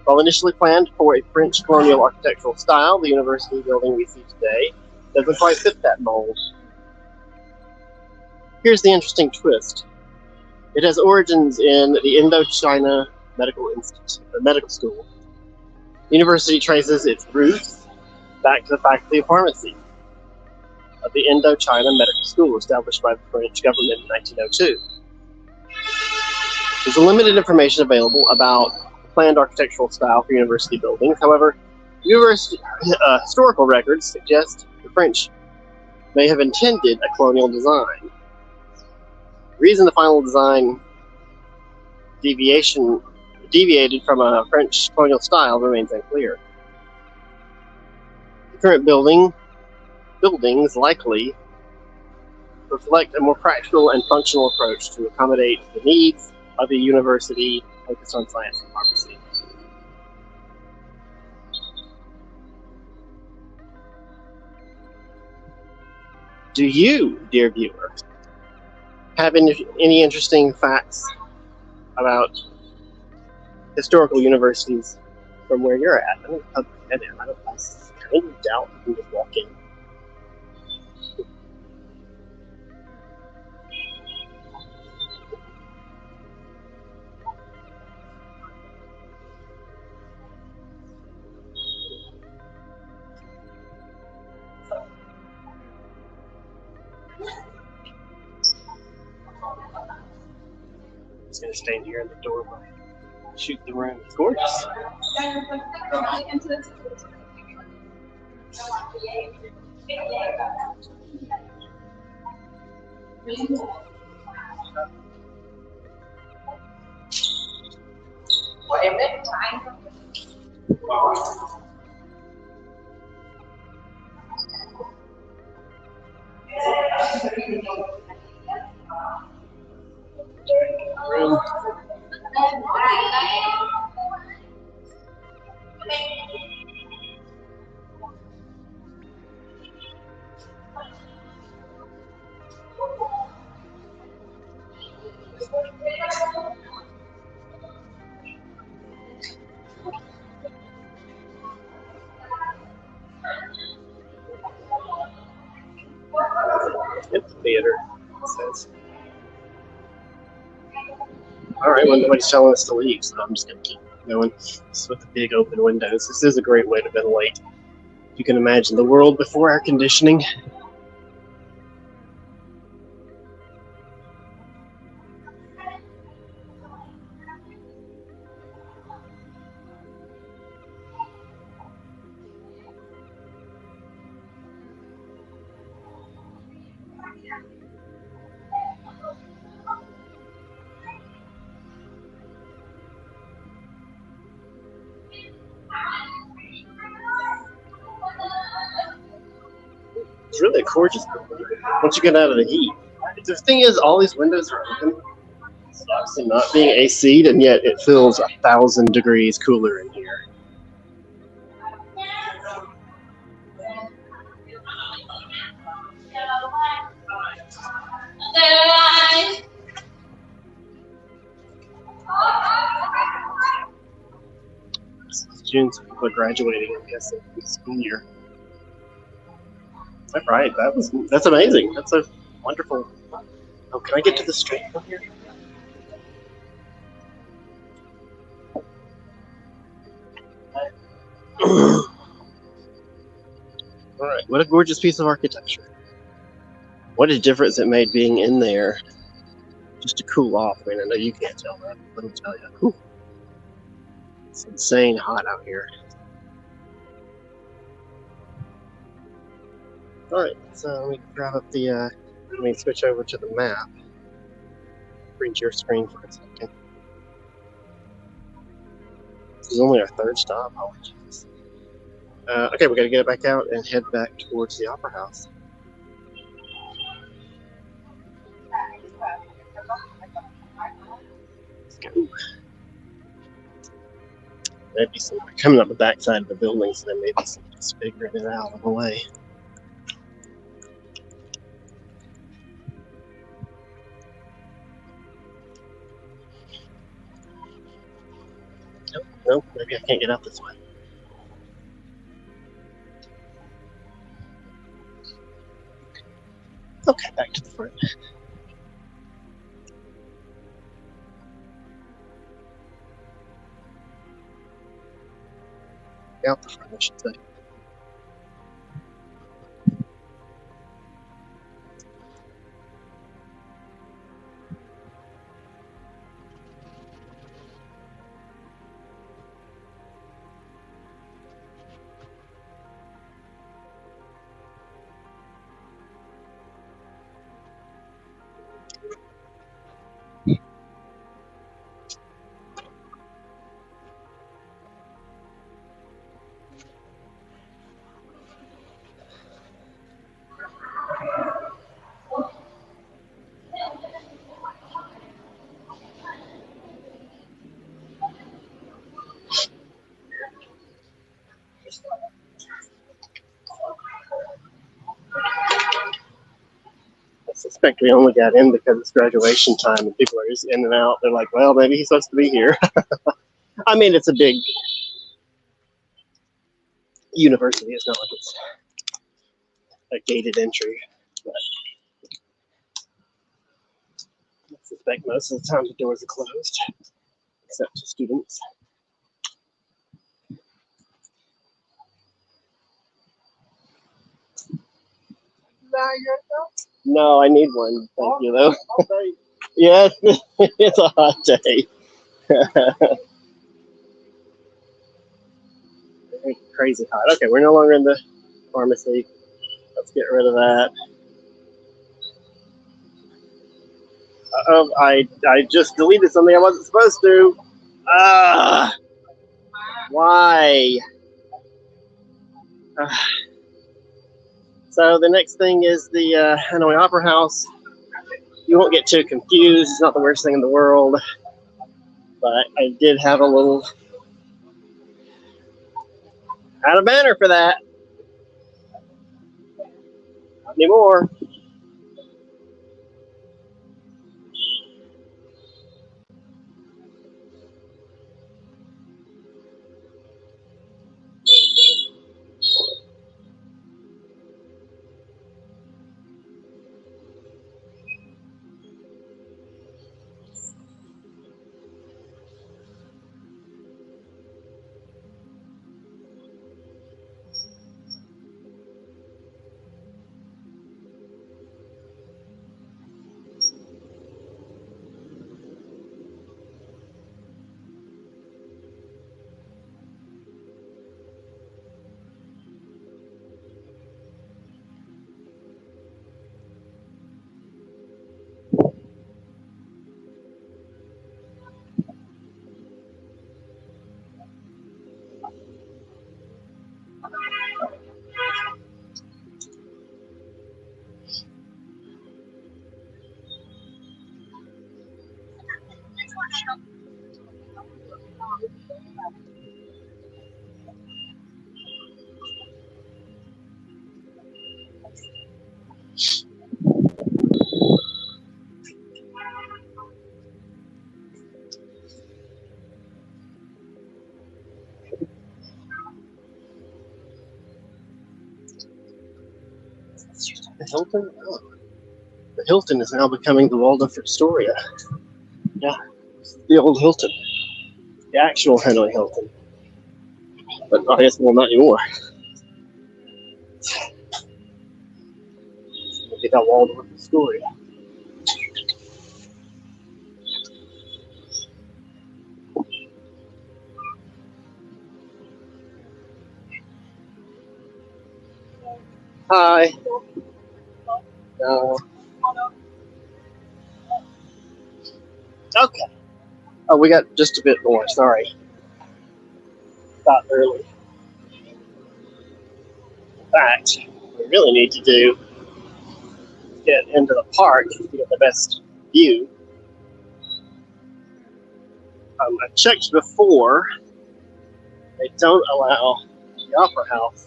While initially planned for a French colonial architectural style, the university building we see today doesn't quite fit that mold. Here's the interesting twist. It has origins in the Indochina Medical School. The university traces its roots back to the Faculty of Pharmacy of the Indochina Medical School, established by the French government in 1902. There's limited information available about the planned architectural style for university buildings. However, university historical records suggest the French may have intended a colonial design. The reason the final design deviated from a French colonial style remains unclear. The current buildings likely reflect a more practical and functional approach to accommodate the needs of a university focused on science and pharmacy. Do you, dear viewer, have any interesting facts about historical universities from where you're at? I don't doubt you can just walk in. I'm just gonna stand here in the doorway, shoot the room. It's gorgeous. room. It's theater, it says. Alright, well, nobody's telling us to leave, so I'm just going to keep going. Just with the big open windows. This is a great way to ventilate. You can imagine the world before air conditioning. It's really a gorgeous building once you get out of the heat. The thing is, all these windows are open. It's obviously not being AC'd, and yet it feels 1,000 degrees cooler in here. This is June, so people are graduating, I guess, in the school year. Is that right? That's amazing. That's a wonderful. Oh, can I get to the street from here? Alright, what a gorgeous piece of architecture. What a difference it made being in there just to cool off. I mean, I know you can't tell that, but let me tell you. Whew. It's insane hot out here. Alright, so let me grab up the, let me switch over to the map. Bring to your screen for a second. This is only our third stop. Oh, jeez. Okay, we gotta get it back out and head back towards the Opera House. Let's go. Maybe some coming up the backside of the building, so there may be some disfiguring it out of the way. Nope, maybe I can't get out this way. Okay, back to the front. Out the front, I should say. I suspect we only got in because it's graduation time and people are just in and out. They're like, well, maybe he's supposed to be here. I mean, it's a big university. It's not like it's a gated entry. But I suspect most of the time the doors are closed, except to students. No, I need one. Thank you, though. Yes, it's a hot day. Crazy hot. Okay, we're no longer in the pharmacy. Let's get rid of that. I just deleted something I wasn't supposed to. Why? So the next thing is the Hanoi Opera House. You won't get too confused. It's not the worst thing in the world. But I did have had a banner for that. Not anymore. The Hilton? Oh. The Hilton is now becoming the Waldorf Astoria. Yeah, the old Hilton. The actual Hanoi Hilton. But I guess, well, not anymore. Look at that Waldorf Astoria. Hi. No. Okay. Oh, we got just a bit more. Sorry. Got early. In fact, what we really need to do is get into the park to get the best view. I checked before. They don't allow the Opera House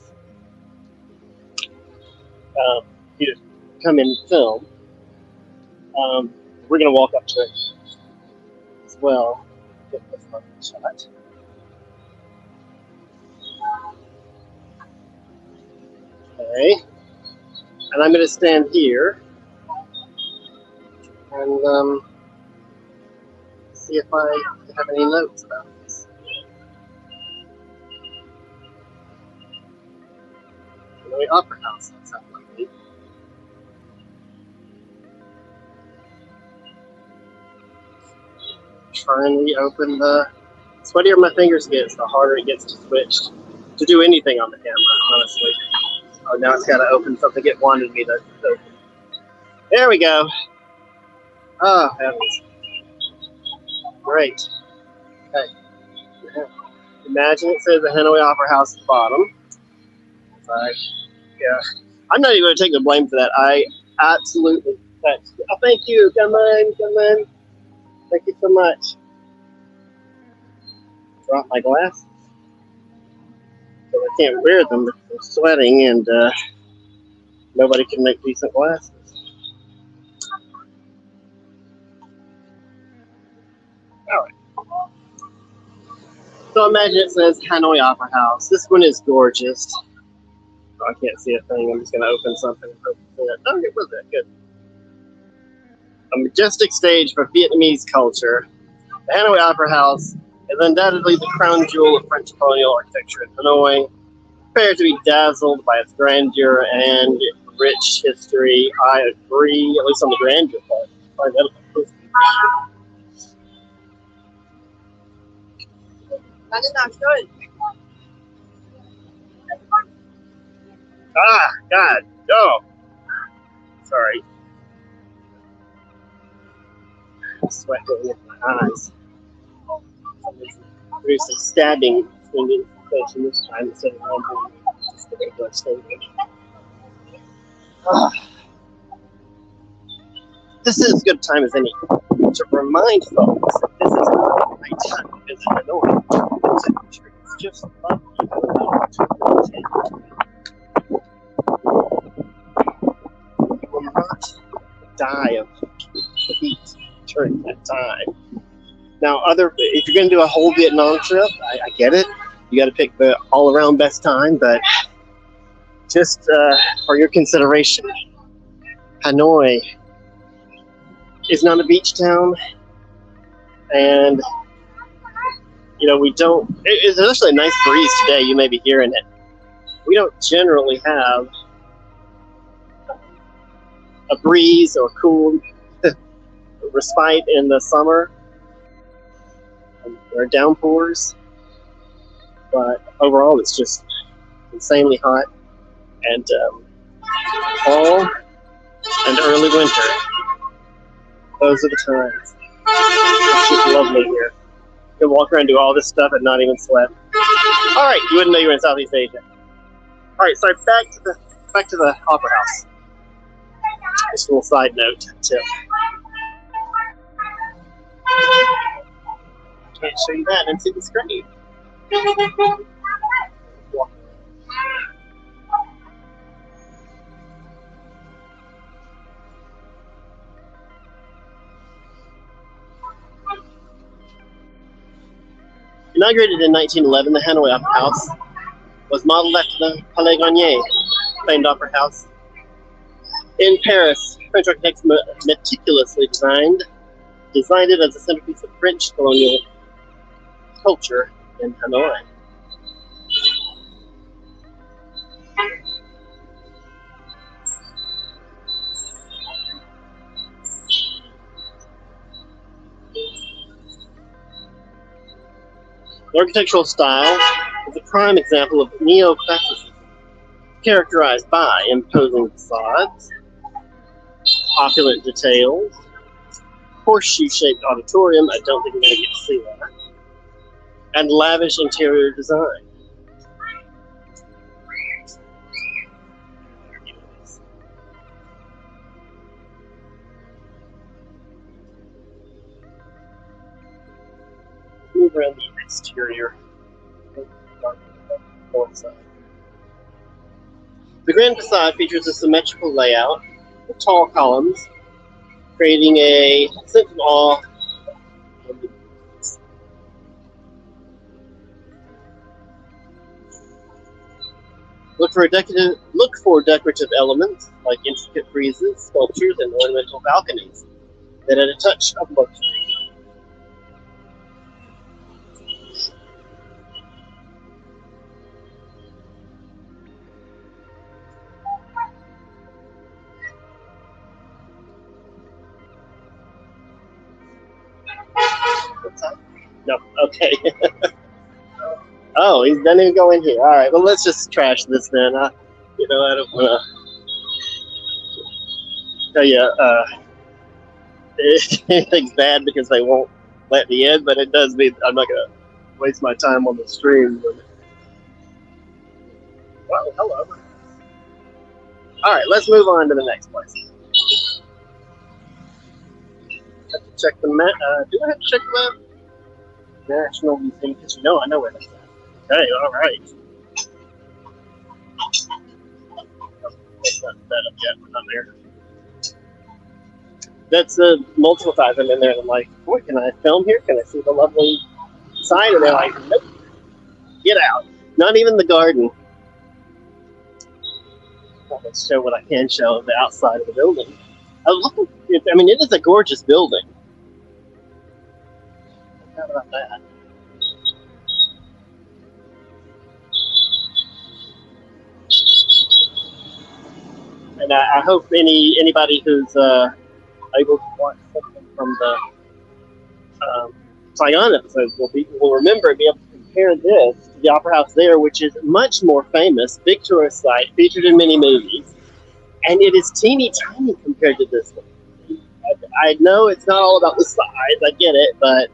you to come in and film. We're going to walk up to it as well. Get this one shot. Okay. And I'm going to stand here and see if I have any notes about this. The Opera House, that sounds like me. Try and reopen the sweatier my fingers gets, the harder it gets to switch to do anything on the camera, honestly. Oh, now it's got to open something it wanted me to open. There we go. Oh, heavens. Great. Okay. Imagine it says the Hanoi Opera House at the bottom. Yeah. I'm not even going to take the blame for that. I absolutely. Oh, thank you. Come on, come on. Thank you so much. Drop my glasses. So I can't wear them because I'm sweating and nobody can make decent glasses. Alright. So imagine it says Hanoi Opera House. This one is gorgeous. Oh, I can't see a thing. I'm just going to open something and hope to see it. Oh, it was that good. A majestic stage for Vietnamese culture. The Hanoi Opera House is undoubtedly the crown jewel of French colonial architecture in Hanoi. Prepare to be dazzled by its grandeur and rich history. I agree, at least on the grandeur part. Ah, God, oh, sorry. Sweat going into my eyes. There's a stabbing sensation this time instead of just the regular stinging. Ah. this is as good a time as any to remind folks that this is not a great time to visit Hanoi. It's just lovely. You will not die of heat during that time. Now, if you're going to do a whole Vietnam trip, I get it. You got to pick the all-around best time, but just for your consideration, Hanoi is not a beach town, and we don't. There's actually a nice breeze today. You may be hearing it. We don't generally have a breeze or cool respite in the summer. There are downpours, but overall it's just insanely hot. And fall and early winter, those are the times. It's just lovely here. You can walk around and do all this stuff and not even sweat. All right, you wouldn't know you were in Southeast Asia. All right, so back to the Opera House. Just a little side note tip. Can't show you that and see the screen. Inaugurated in 1911, the Hanoi Opera House was modeled after the Palais Garnier, famed opera house in Paris. French architects meticulously designed it as a centerpiece of French colonial culture in Hanoi. The architectural style is a prime example of neoclassicism, characterized by imposing facades, opulent details, horseshoe-shaped auditorium, I don't think you're going to get to see that, and lavish interior design. Move around the exterior. The grand facade features a symmetrical layout with tall columns, creating a sense of awe. Look for decorative elements like intricate friezes, sculptures, and ornamental balconies that add a touch of luxury. What's that? No, okay. Oh, he doesn't even go in here. All right, well, let's just trash this then. I don't want to tell you anything's bad because they won't let me in, but it does mean I'm not going to waste my time on the stream. Well, hello. All right, let's move on to the next place. Have to check the map. Do I have to check the map? National Museum, because I know where that's at. Okay, all right. It's not set up yet. We're not there. That's multiple times I'm in there and I'm like, boy, can I film here? Can I see the lovely sign? And they're like, nope. Get out. Not even the garden. Let's show what I can show of the outside of the building. It is a gorgeous building. How about that? And I hope anybody who's able to watch something from the Saigon episode will remember and be able to compare this to the Opera House there, which is much more famous, big tourist site, featured in many movies, and it is teeny tiny compared to this one. I know it's not all about the size, I get it, but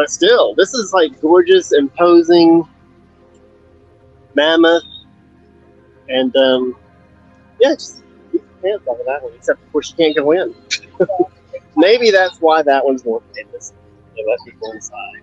still, this is like gorgeous, imposing, mammoth, and just hands off of that one, except of course you can't go in. Maybe that's why that one's more famous. They let people inside.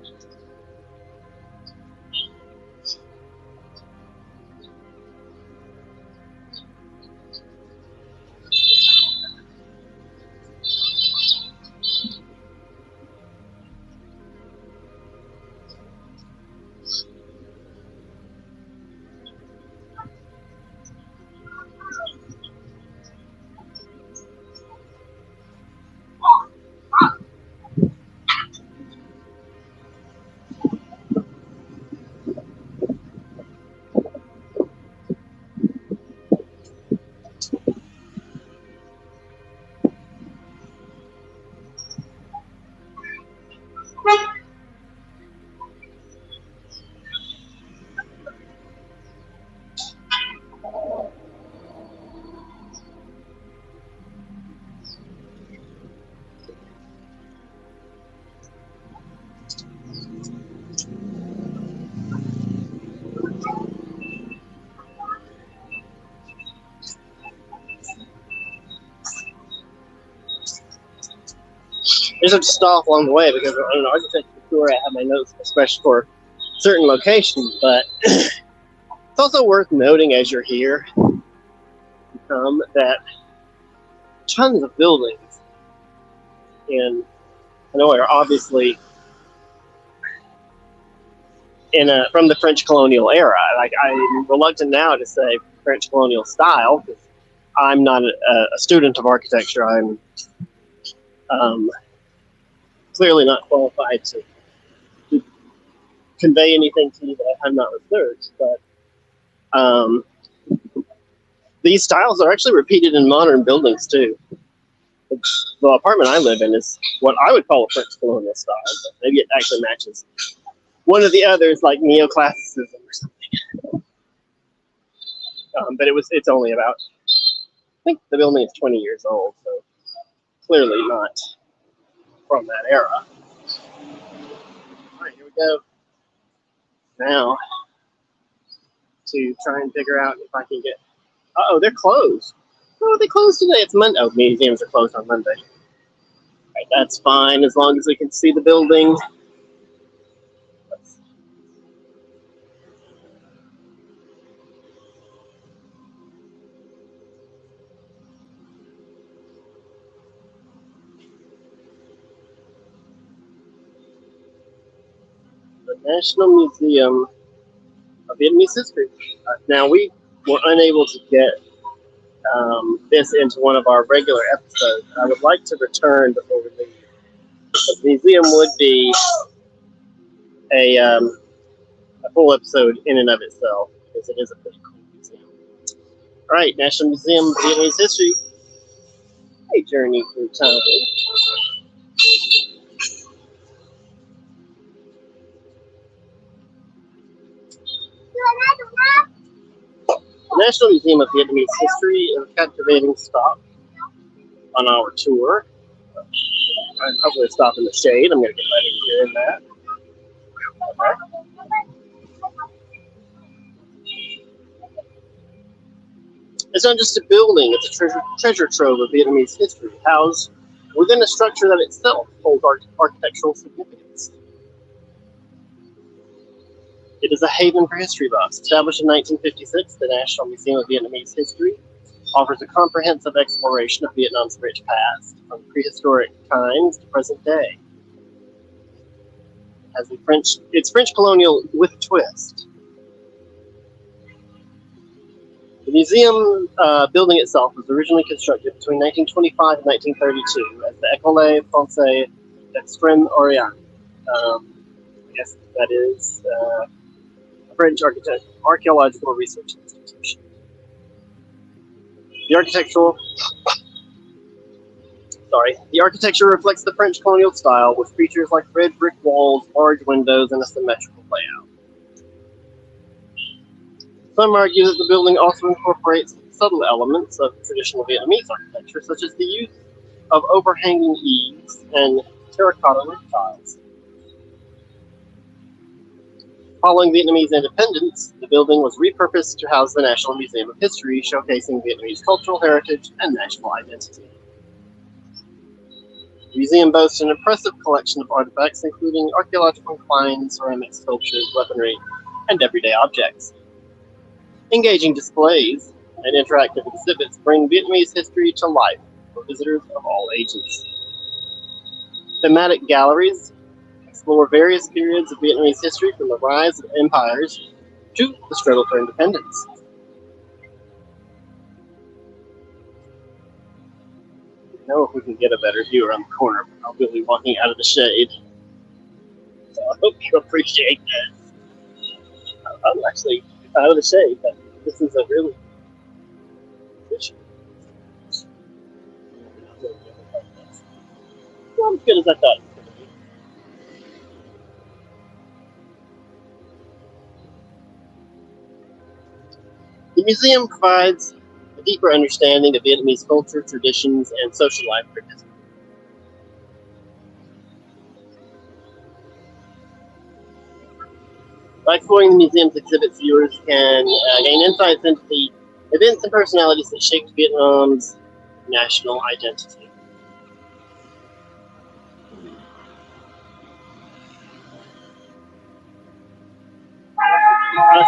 There's a stop along the way because on an architecture tour I have my notes, especially for certain locations. But it's also worth noting as you're here that tons of buildings in Hanoi are obviously from the French colonial era. Like, I'm reluctant now to say French colonial style because I'm not a student of architecture. I'm clearly not qualified to convey anything to you that I have not researched. But these styles are actually repeated in modern buildings too. The apartment I live in is what I would call a French colonial style, but maybe it actually matches one of the others, like neoclassicism or something. But it's only about, I think the building is 20 years old, so clearly not from that era. All right, here we go. Now, to try and figure out if I can get, they're closed. Oh, they closed today. It's Monday. Oh, museums are closed on Monday. All right, that's fine as long as we can see the building. The National Museum of Vietnamese History. Now, we were unable to get this into one of our regular episodes. I would like to return before we leave. The museum would be a full episode in and of itself because it is a pretty cool museum. All right, National Museum of Vietnamese History. A journey through time. The National Museum of Vietnamese History is a captivating stop on our tour. I'm hopefully stop in the shade. I'm going to get right in here in that. It's not just a building, it's a treasure trove of Vietnamese history, housed within a structure that itself holds architectural significance. It is a haven for history buffs. Established in 1956, the National Museum of Vietnamese History offers a comprehensive exploration of Vietnam's rich past, from prehistoric times to present day. It's French colonial with a twist. The museum building itself was originally constructed between 1925 and 1932 as the École Française d'Extrême Orient. I guess that is a French archaeological research institution. The architecture reflects the French colonial style with features like red brick walls, large windows, and a symmetrical layout. Some argue that the building also incorporates subtle elements of traditional Vietnamese architecture, such as the use of overhanging eaves and terracotta roof tiles. Following Vietnamese independence, the building was repurposed to house the National Museum of History, showcasing Vietnamese cultural heritage and national identity. The museum boasts an impressive collection of artifacts, including archaeological finds, ceramic sculptures, weaponry, and everyday objects. Engaging displays and interactive exhibits bring Vietnamese history to life for visitors of all ages. Thematic galleries explore various periods of Vietnamese history, from the rise of empires to the struggle for independence. I know if we can get a better view around the corner, I'll be walking out of the shade. So I hope you appreciate this. I'm actually out of the shade, but this is a really position. Not as good as I thought it was going to be. The museum provides a deeper understanding of Vietnamese culture, traditions, and social life participants. By exploring the museum's exhibits, viewers can gain insights into the events and personalities that shaped Vietnam's national identity.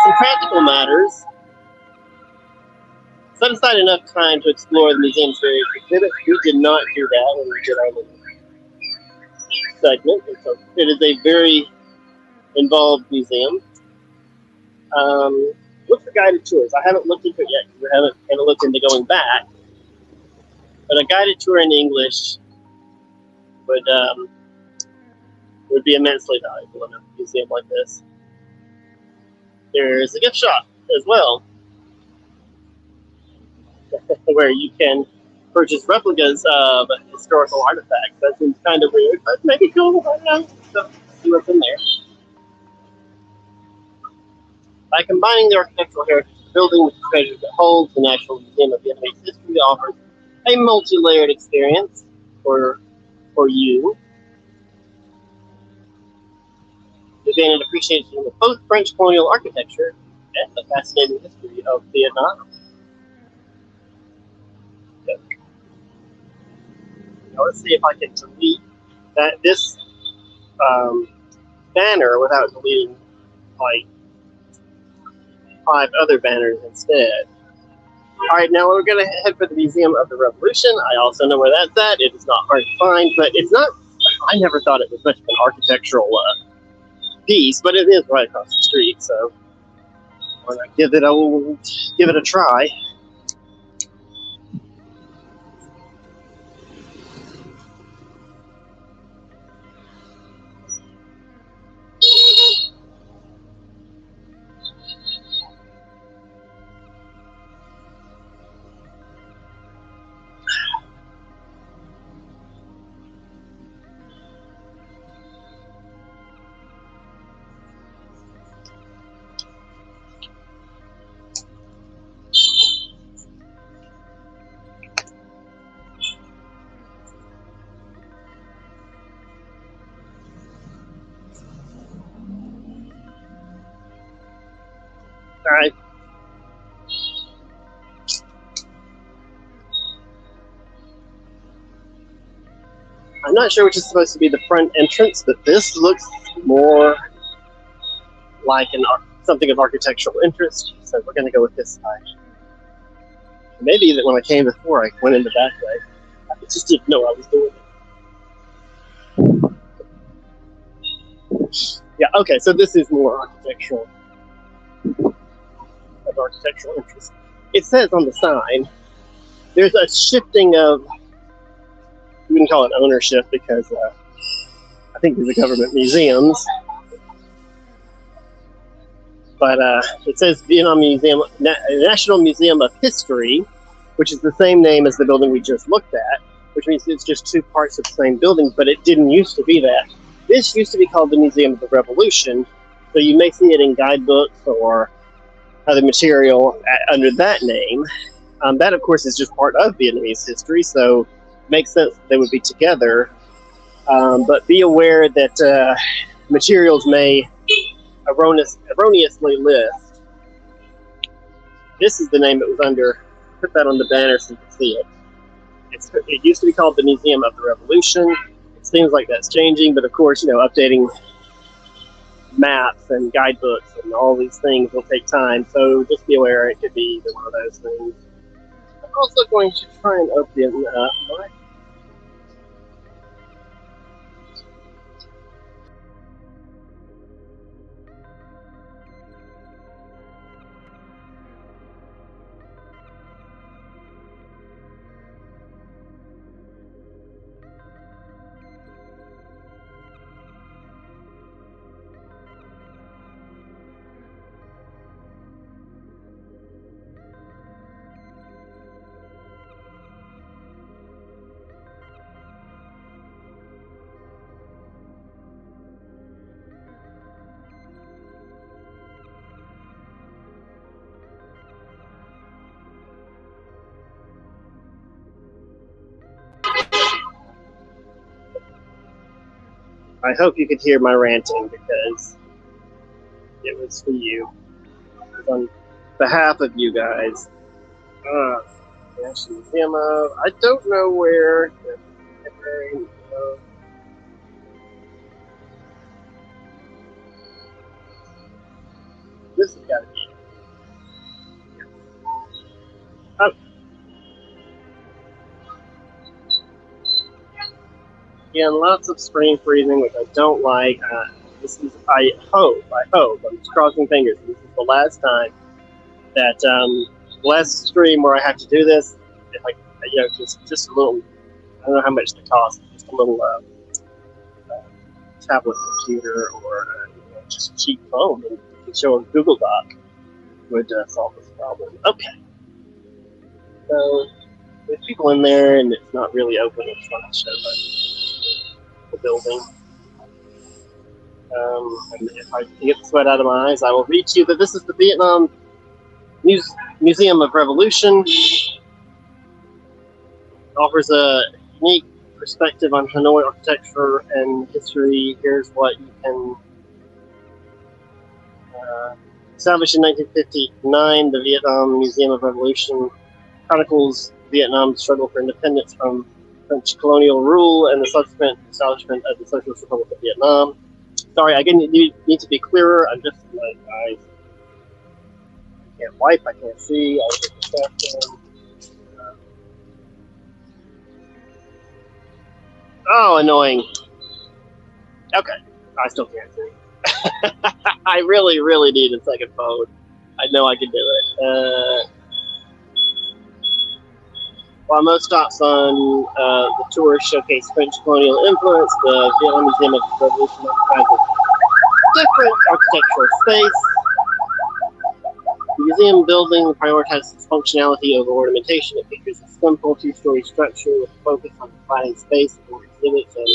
Some practical matters. Set aside enough time to explore the museum's various exhibits. We did not do that when we did our little segment. So it is a very involved museum. Look for guided tours. I haven't looked into it yet because we haven't looked into going back. But a guided tour in English would be immensely valuable in a museum like this. There's a gift shop as well, where you can purchase replicas of historical artifacts. That seems kind of weird, but maybe cool. I don't know. So, see what's in there. By combining the architectural heritage of the building with the treasures it holds, the National Museum of Vietnamese History offers a multi-layered experience for you. You gain an appreciation of both French colonial architecture and the fascinating history of Vietnam. Now let's see if I can delete this banner without deleting like 5 other banners instead. Alright, now we're going to head for the Museum of the Revolution. I also know where that's at. It is not hard to find, but it's not, I never thought it was much of an architectural piece, but it is right across the street, so I'm going to give it a try. Alright. I'm not sure which is supposed to be the front entrance, but this looks more like something of architectural interest, so we're going to go with this side. Maybe that when I came before, I went in the back way. I just didn't know I was doing it. Yeah, okay, so this is more architectural interest. It says on the sign, there's a shifting of, we wouldn't call it ownership because I think these are government museums, but it says Vietnam Museum, National Museum of History, which is the same name as the building we just looked at, which means it's just 2 parts of the same building, but it didn't used to be that. This used to be called the Museum of the Revolution, so you may see it in guidebooks or other material under that name. That, of course, is just part of Vietnamese history, so it makes sense that they would be together. But be aware that materials may erroneously list. This is the name it was under. Put that on the banner so you can see it. It used to be called the Museum of the Revolution. It seems like that's changing, but of course, updating maps and guidebooks and all these things will take time. So just be aware it could be either one of those things. I'm also going to try and open up my I hope you could hear my ranting because it was for you. It was on behalf of you guys. National Museum of... I don't know where... This has got to be... Oh. Again, lots of screen freezing, which I don't like. This is... I hope, I'm just crossing fingers. This is the last time that... last stream where I have to do this, like, just a little, I don't know how much they cost, just a little tablet computer or just a cheap phone and you can show a Google Doc would solve this problem. Okay. So there's people in there and it's not really open, it's not to show the building. And if I can get the sweat out of my eyes, I will read to you that this is the Vietnam Museum of Revolution. It offers a unique perspective on Hanoi architecture and history. Here's what you can... established in 1959, the Vietnam Museum of Revolution chronicles Vietnam's struggle for independence from French colonial rule and the subsequent establishment of the Socialist Republic of Vietnam. Sorry, I need to be clearer. I'm just... I can't wipe, I can't see, I get distracted. Oh, annoying. Okay, I still can't see. I really need a second phone. I know I can do it. While most stops on the tour showcase French colonial influence, the Vietnam Museum of the Revolution occupies a different architectural space. The museum building prioritizes functionality over ornamentation. It features a simple two-story structure with a focus on providing space for exhibits and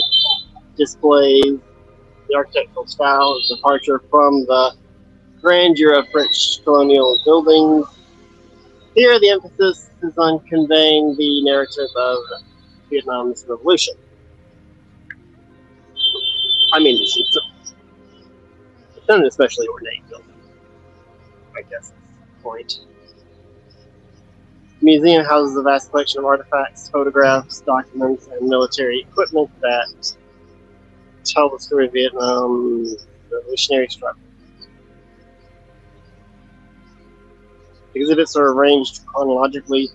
displays. The architectural style is a departure from the grandeur of French colonial buildings. Here, the emphasis is on conveying the narrative of Vietnam's revolution. I mean, it's not an especially ornate building, I guess. Point. The museum houses a vast collection of artifacts, photographs, documents, and military equipment that tell the story of Vietnam's revolutionary struggle. Exhibits are arranged chronologically,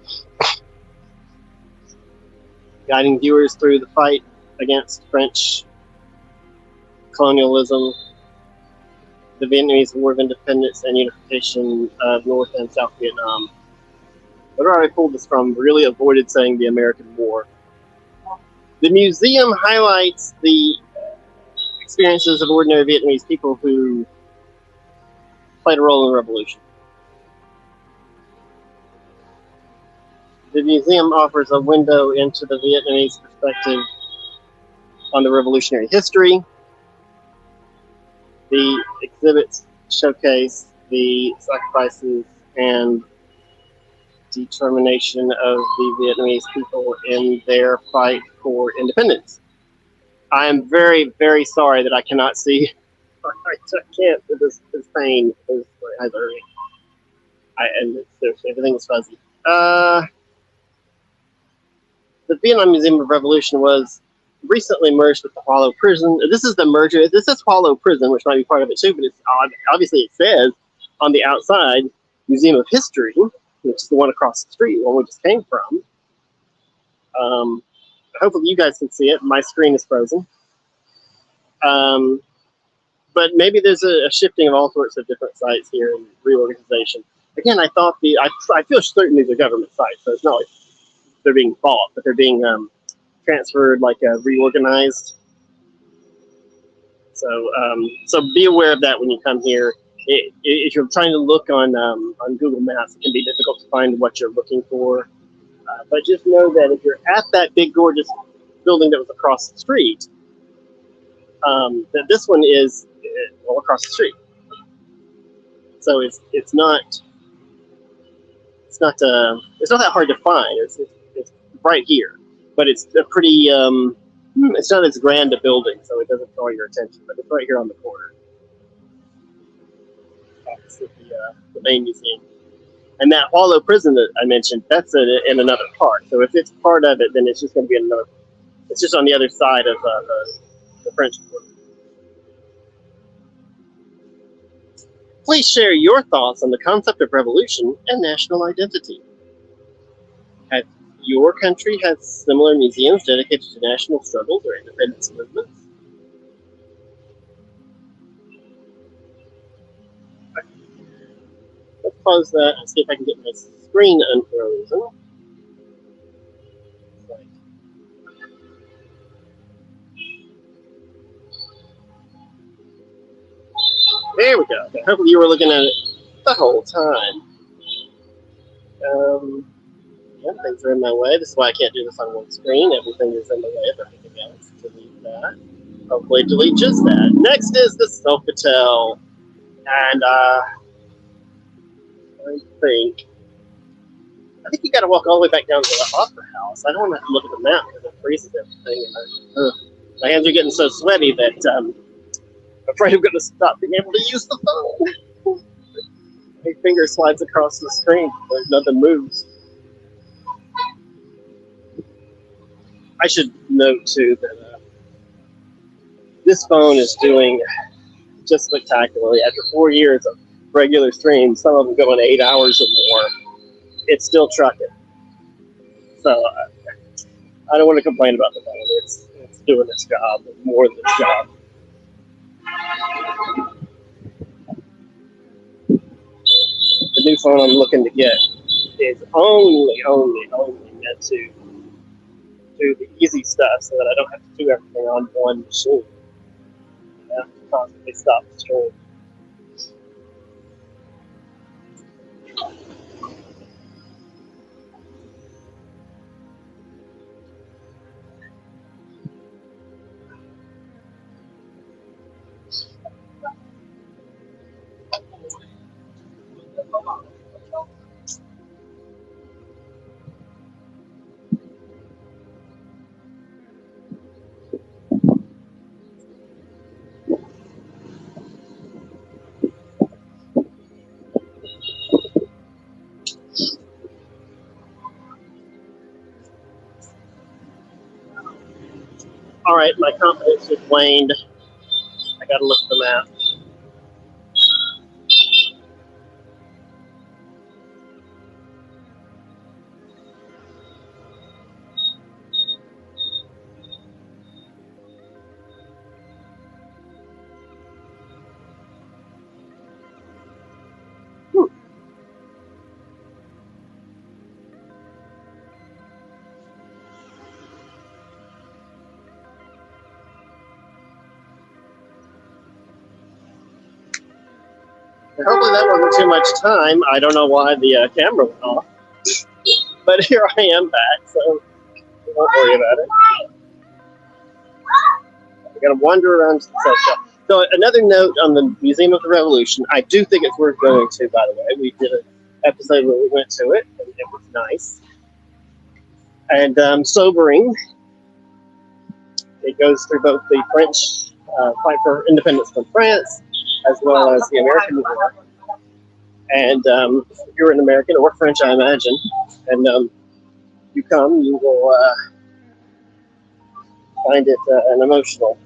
guiding viewers through the fight against French colonialism, the Vietnamese War of Independence, and unification of North and South Vietnam. Where I pulled this from, really avoided saying the American War. The museum highlights the experiences of ordinary Vietnamese people who played a role in the revolution. The museum offers a window into the Vietnamese perspective on the revolutionary history. The exhibits showcase the sacrifices and determination of the Vietnamese people in their fight for independence. I am very, very sorry that I cannot see I can't with this pain. Is either everything is fuzzy. The Vietnam Museum of Revolution was recently merged with the Hollow Prison. This is the merger. This is Hollow Prison, which might be part of it too, but it's obviously it says on the outside Museum of History, which is the one across the street, the one we just came from. Hopefully you guys can see it. My screen is frozen. But maybe there's a shifting of all sorts of different sites here and reorganization. Again, I feel certain these are government sites, so it's not like they're being bought, but they're being transferred, like reorganized. So be aware of that when you come here. If you're trying to look on Google Maps, it can be difficult to find what you're looking for. But just know that if you're at that big, gorgeous building that was across the street, that this one is across the street. So it's not that hard to find. It's right here, but it's a pretty it's not as grand a building, so it doesn't draw your attention. But it's right here on the corner. That's the main museum. And that Hollow Prison that I mentioned, that's in another part. So if it's part of it, then it's just going to be another. It's just on the other side of the French border. Please share your thoughts on the concept of revolution and national identity. Have your country had similar museums dedicated to national struggles or independence movements? Let's pause that and see if I can get my screen unfrozen. There we go. Hopefully you were looking at it the whole time. Yeah, things are in my way. This is why I can't do this on one screen. Everything is in the way of everything else. Delete that. Hopefully delete just that. Next is the Sofitel. And I think you got to walk all the way back down to the Opera House. I don't want to have to look at the map because it freezes everything. And my hands are getting so sweaty that I'm afraid I'm going to stop being able to use the phone. My finger slides across the screen. There's nothing moves. I should note too that this phone is doing just spectacularly. After 4 years of regular streams, some of them going 8 hours or more, it's still trucking. So I don't want to complain about the phone. It's doing its job, more than its job. The new phone I'm looking to get is only meant to do the easy stuff so that I don't have to do everything on one machine. I have to constantly stop the stream. All right, my confidence has waned. I gotta look at the map. Hopefully that wasn't too much time. I don't know why the camera went off. But here I am back, so don't worry about it. We're going to wander around. So another note on the Museum of the Revolution. I do think it's worth going to, by the way. We did an episode where we went to it, and it was nice. And sobering. It goes through both the French fight for independence from France, as well as the American War. And if you're an American or French, I imagine, and you come, you will find it an emotional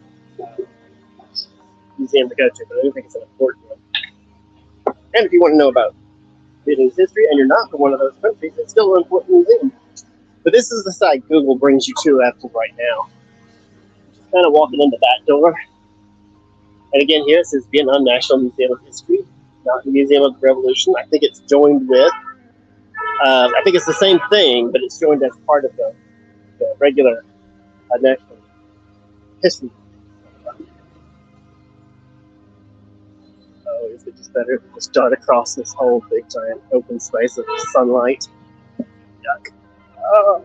museum to go to, but I don't think it's an important one. And if you want to know about Vietnamese history and you're not from one of those countries, it's still an important museum. But this is the site Google brings you to after right now. Just kind of walking in the back door. And again, here it says Vietnam National Museum of History, not the Museum of the Revolution. I think it's joined with, I think it's the same thing, but it's joined as part of the regular National History. Oh, is it just better to just dart across this whole big giant open space of sunlight? Yuck. Oh.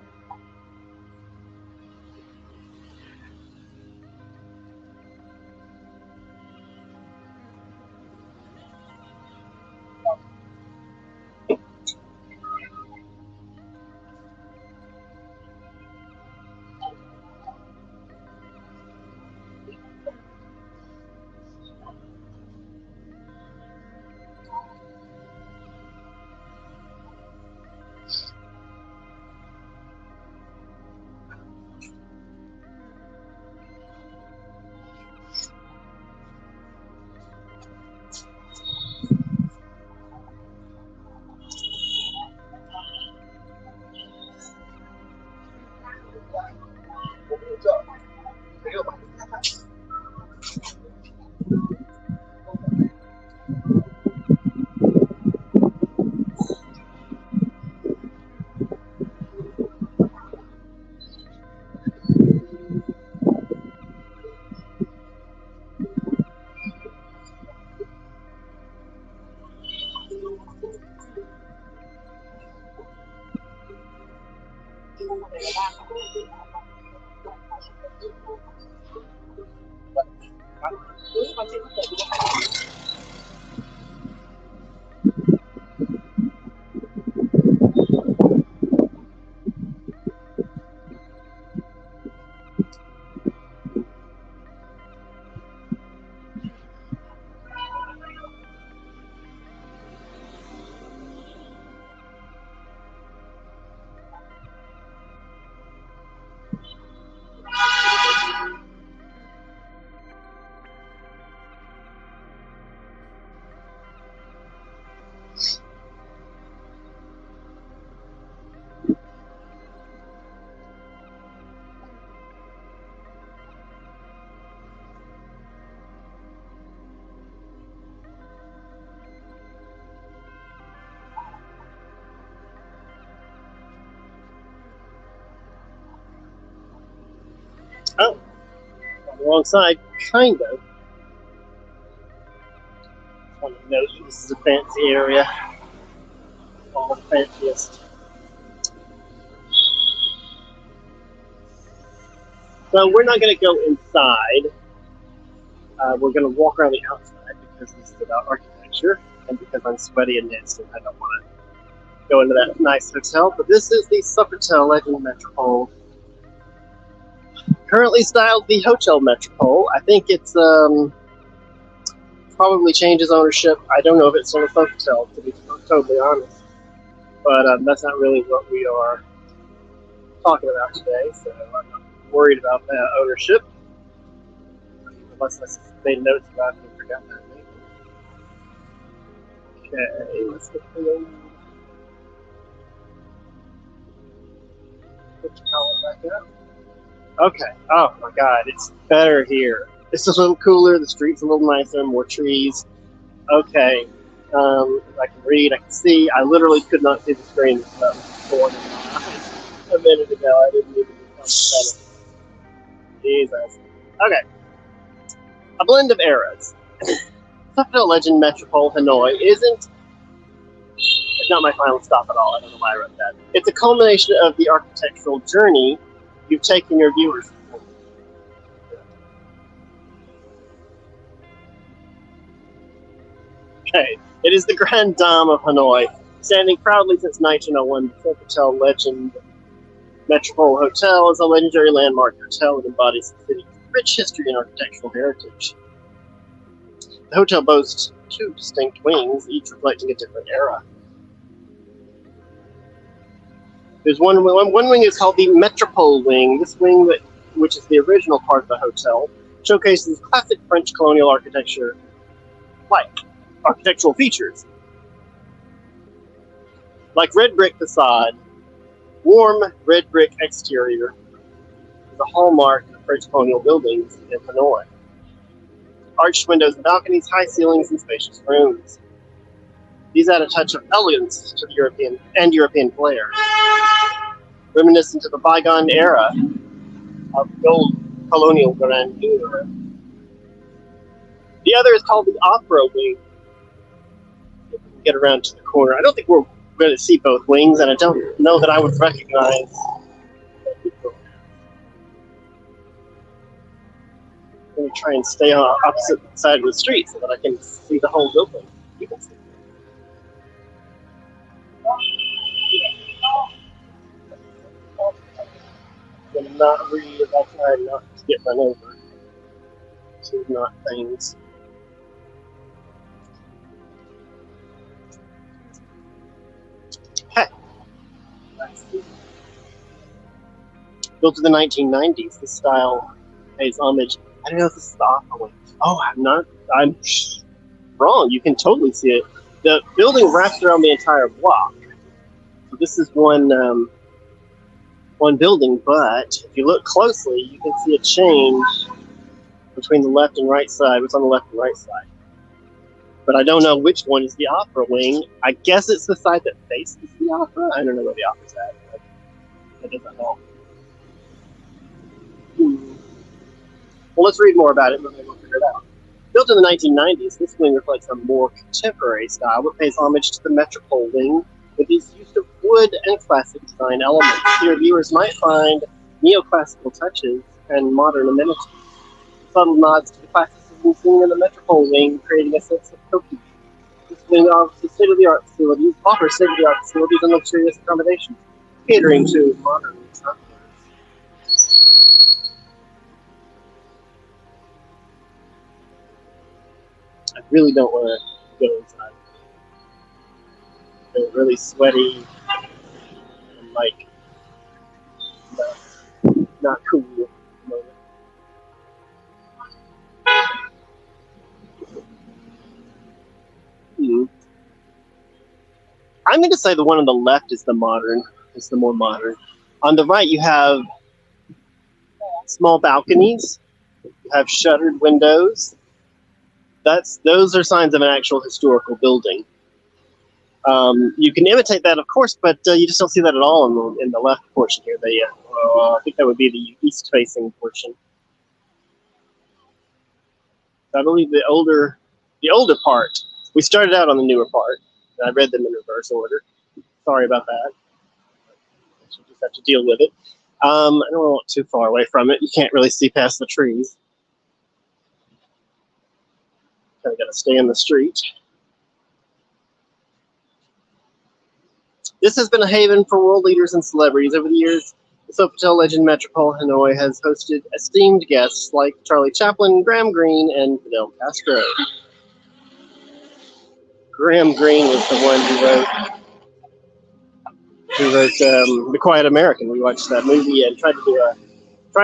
Oh, on the wrong side, kind of. I want to note this is a fancy area. All the fanciest. So we're not going to go inside. We're going to walk around the outside because this is about architecture and because I'm sweaty and nasty. I don't want to go into that nice hotel. But this is the Sofitel Legend Metropole. Currently styled the Hotel Metropole. I think it's probably changes ownership. I don't know if it's still a Sofitel, to be totally honest. But that's not really what we are talking about today, so I'm not worried about that ownership. Unless I made notes about it and forgot that maybe. Okay, let's get the put your collar back up. Okay, oh my god, it's better here. It's a little cooler, the street's a little nicer, more trees. Okay, I can read, I can see. I literally could not see the screen before a minute ago. I didn't even do something better. Jesus. Okay. A blend of eras. Sofitel Legend Metropole Hanoi it's not my final stop at all. I don't know why I wrote that. It's a culmination of the architectural journey you've taken your viewers through. Okay. It is the Grand Dame of Hanoi, standing proudly since 1901. The Sofitel Legend Metropole Hotel is a legendary landmark hotel that embodies the city's rich history and architectural heritage. The hotel boasts 2 distinct wings, each reflecting a different era. There's one wing is called the Metropole Wing. This wing, which is the original part of the hotel, showcases classic French colonial architecture, like architectural features, like red brick facade, warm red brick exterior, is a hallmark of French colonial buildings in Hanoi. Arched windows and balconies, high ceilings, and spacious rooms. These add a touch of elegance to the European flair, reminiscent of the bygone era of the old colonial grandeur. The other is called the Opera Wing. If we can get around to the corner, I don't think we're going to see both wings, and I don't know that I would recognize. I'm going to try and stay on the opposite side of the street so that I can see the whole building. You can see. I'm not read. I try not to get run over. So not things. Hey. Built in the 1990s, this style pays homage. I don't know if this is the Opera Wing. Oh, I'm wrong. You can totally see it. The building wraps around the entire block. So this is one building, but if you look closely, you can see a change between the left and right side. What's on the left and right side? But I don't know which one is the Opera Wing. I guess it's the side that faces the opera. I don't know where the opera's at. But that doesn't help. Well, let's read more about it, and then we'll figure it out. Built in the 1990s, this wing reflects a more contemporary style, but pays homage to the Metropole Wing with its use of wood and classic design elements. Here, viewers might find neoclassical touches and modern amenities. Subtle nods to the classicism seen in the Metropole Wing, creating a sense of cohesion. This wing offers state-of-the-art facilities and luxurious accommodations, catering to modern travelers. I really don't want to go inside. It's really sweaty and like not cool at the moment. I'm going to say the one on the left is the more modern. On the right, you have small balconies. You have shuttered windows. Those are signs of an actual historical building. You can imitate that, of course, but you just don't see that at all in the left portion here. I think that would be the east-facing portion. I believe the older part. We started out on the newer part, and I read them in reverse order. Sorry about that. You just have to deal with it. I don't want too far away from it. You can't really see past the trees. Kind of got to stay in the street. This has been a haven for world leaders and celebrities. Over the years, the Sofitel legend Metropole Hanoi has hosted esteemed guests like Charlie Chaplin, Graham Greene, and Fidel Castro. Graham Greene was the one who wrote The Quiet American. We watched that movie and tried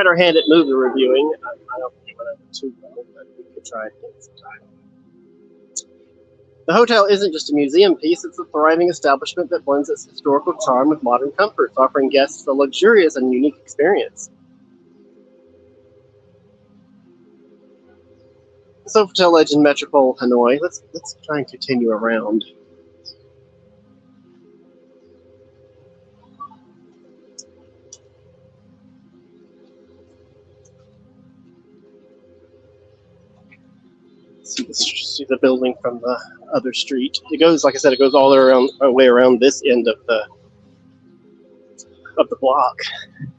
our hand at movie reviewing. I don't think it went over too well, but we could try it again sometime. The hotel isn't just a museum piece, it's a thriving establishment that blends its historical charm with modern comforts, offering guests a luxurious and unique experience. Sofitel legend Metropole Hanoi. Let's try and continue around. See the building from the other street. It goes, like I said, it goes all the way around this end of the block.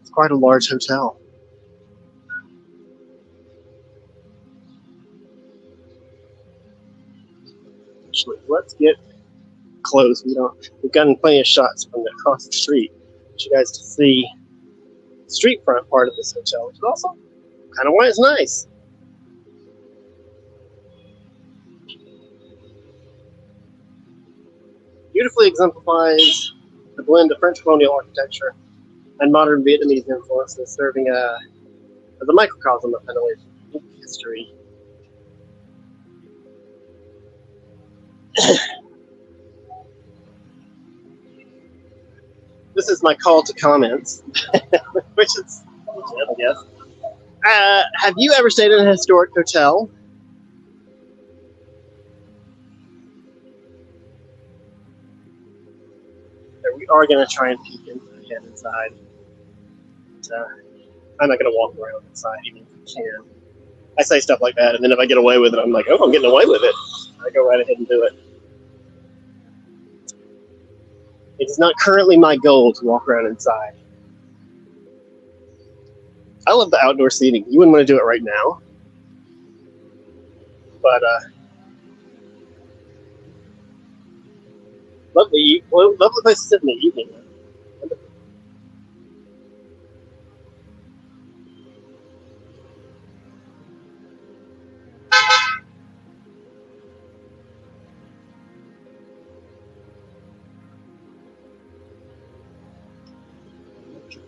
It's quite a large hotel. Actually, let's get close. We've gotten plenty of shots from across the street. I want you guys to see the street front part of this hotel, which is also Hanoi is nice. Beautifully exemplifies the blend of French colonial architecture and modern Vietnamese influences, serving as a microcosm of Hanoi's unique history. This is my call to comments, which is legit, I guess. Have you ever stayed in a historic hotel? We are going to try and peek inside. But, I'm not going to walk around inside, even if I can. I say stuff like that, and then if I get away with it, I'm like, oh, I'm getting away with it. I go right ahead and do it. It is not currently my goal to walk around inside. I love the outdoor seating. You wouldn't want to do it right now. But, lovely place to sit in the evening.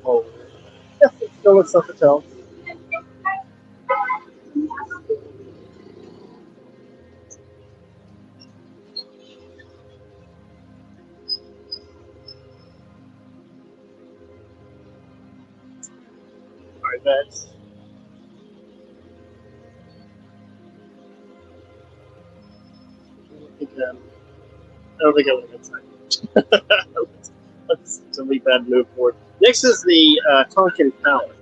Oh, yes, it's still a Sofitel. Alright, that's. I don't think I went inside. Let's delete that and move forward. Next is the Tonkin Palace.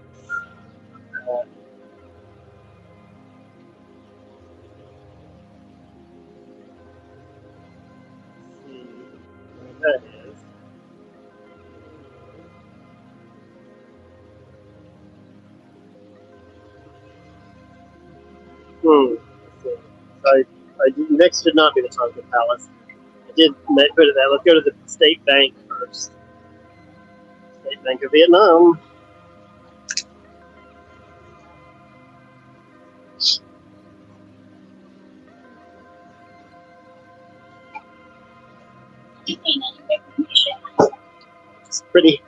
See where that is. Next should not be the Tonkin Palace. I did put it there. Let's go to the State Bank first. State Bank of Vietnam. It's pretty.